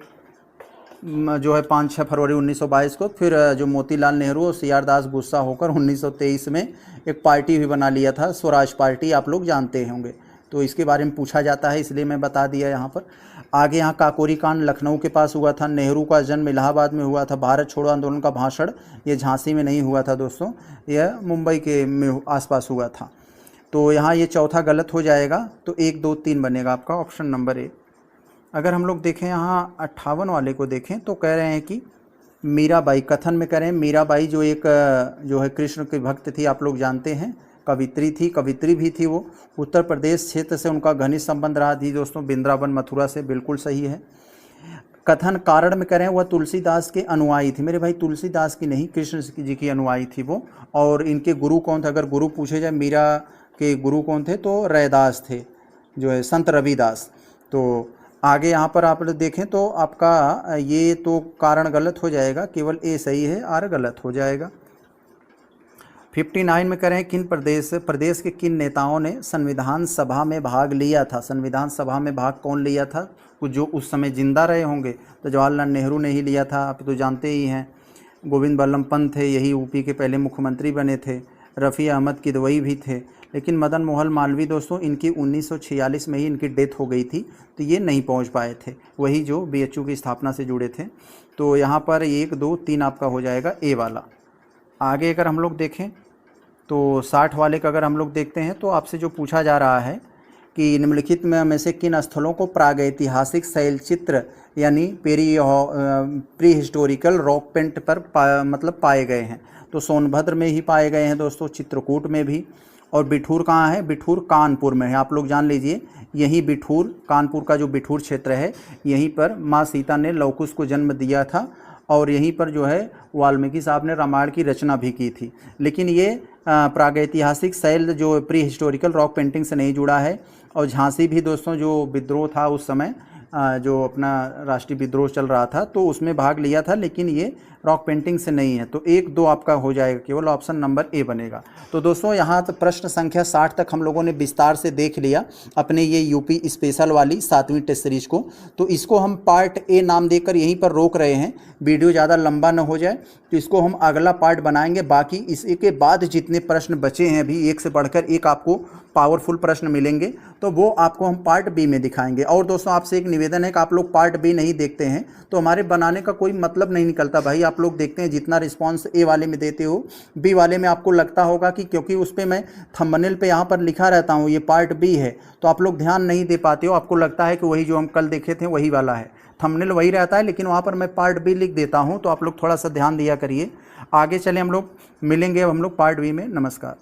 जो है 5-6 फरवरी 1922 को। फिर जो मोतीलाल नेहरू और सी आर दास गुस्सा होकर 1923 में एक पार्टी भी बना लिया था, स्वराज पार्टी, आप लोग जानते होंगे। तो इसके बारे में पूछा जाता है, इसलिए मैं बता दिया यहाँ पर। आगे यहाँ काकोरी कांड लखनऊ के पास हुआ था, नेहरू का जन्म इलाहाबाद में हुआ था, भारत छोड़ो आंदोलन का भाषण ये झांसी में नहीं हुआ था दोस्तों, यह मुंबई के में आसपास हुआ था। तो यहाँ ये चौथा गलत हो जाएगा, तो 1, 2, 3 बनेगा आपका ऑप्शन नंबर ए। अगर हम लोग देखें यहाँ 58 वाले को देखें तो कह रहे हैं कि मीराबाई, कथन में कह रहे हैं मीराबाई जो एक जो है कृष्ण की भक्त थी, आप लोग जानते हैं, कवित्री थी, कवित्री भी थी वो, उत्तर प्रदेश क्षेत्र से उनका घनिष्ठ संबंध रहा थी दोस्तों, वृंदावन मथुरा से, बिल्कुल सही है। कथन कारण में कह रहे हैं वह तुलसीदास के अनुयायी थी, मेरे भाई तुलसीदास की नहीं, कृष्ण जी की अनुयायी थी वो। और इनके गुरु कौन थे? अगर गुरु पूछे जाए मीरा के गुरु कौन थे तो रैदास थे, जो है संत रविदास। तो आगे यहाँ पर आप देखें तो आपका ये तो कारण गलत हो जाएगा, केवल ए सही है, आर गलत हो जाएगा। 59 में कह रहे हैं किन प्रदेश के किन नेताओं ने संविधान सभा में भाग लिया था? संविधान सभा में भाग कौन लिया था? कुछ जो उस समय जिंदा रहे होंगे, तो जवाहरलाल नेहरू ने ही लिया था, आप तो जानते ही हैं। गोविंद बल्लभ पंत थे, यही यूपी के पहले मुख्यमंत्री बने थे। रफ़ी अहमद किदवई भी थे, लेकिन मदन मोहन मालवीय दोस्तों इनकी 1946 में ही इनकी डेथ हो गई थी, तो ये नहीं पहुंच पाए थे, वही जो बीएचयू की स्थापना से जुड़े थे। तो यहाँ पर 1, 2, 3 आपका हो जाएगा ए वाला। आगे अगर हम लोग देखें तो 60 वाले का अगर हम लोग देखते हैं तो आपसे जो पूछा जा रहा है कि निम्नलिखित में से किन स्थलों को प्रागैतिहासिक शैलचित्र यानी प्री हिस्टोरिकल रॉक पेंट पर मतलब पाए गए हैं? तो सोनभद्र में ही पाए गए हैं दोस्तों, चित्रकूट में भी। और बिठूर कहाँ है? बिठूर कानपुर में है, आप लोग जान लीजिए, यही बिठूर, कानपुर का जो बिठूर क्षेत्र है, यहीं पर माँ सीता ने लव कुश को जन्म दिया था, और यहीं पर जो है वाल्मीकि साहब ने रामायण की रचना भी की थी। लेकिन ये प्रागैतिहासिक शैल जो प्री हिस्टोरिकल रॉक पेंटिंग से नहीं जुड़ा है। और झांसी भी दोस्तों जो विद्रोह था उस समय, जो अपना राष्ट्रीय विद्रोह चल रहा था, तो उसमें भाग लिया था, लेकिन ये रॉक पेंटिंग से नहीं है, तो 1 2 आपका हो जाएगा, केवल ऑप्शन नंबर ए बनेगा। तो दोस्तों यहाँ तक प्रश्न संख्या 60 तक हम लोगों ने विस्तार से देख लिया अपने ये यूपी स्पेशल वाली 7वीं टेस्ट सीरीज को। तो इसको हम पार्ट ए नाम देकर यहीं पर रोक रहे हैं, वीडियो ज़्यादा लंबा ना हो जाए, तो इसको हम अगला पार्ट बनाएंगे। बाकी इसके बाद जितने प्रश्न बचे हैं अभी, एक से बढ़कर एक आपको पावरफुल प्रश्न मिलेंगे, तो वो आपको हम पार्ट बी में दिखाएंगे। और दोस्तों आपसे एक निवेदन है कि आप लोग पार्ट बी नहीं देखते हैं तो हमारे बनाने का कोई मतलब नहीं निकलता भाई। आप लोग देखते हैं जितना रिस्पांस ए वाले में देते हो, बी वाले में आपको लगता होगा कि क्योंकि उस पर मैं थंबनेल पे यहाँ पर लिखा रहता हूँ ये पार्ट बी है, तो आप लोग ध्यान नहीं दे पाते हो, आपको लगता है कि वही जो हम कल देखे थे वही वाला है, थंबनेल वही रहता है, लेकिन वहाँ पर मैं पार्ट बी लिख देता हूँ। तो आप लोग थोड़ा सा ध्यान दिया करिए। आगे चले हम लोग मिलेंगे अब हम लोग पार्ट बी में। नमस्कार।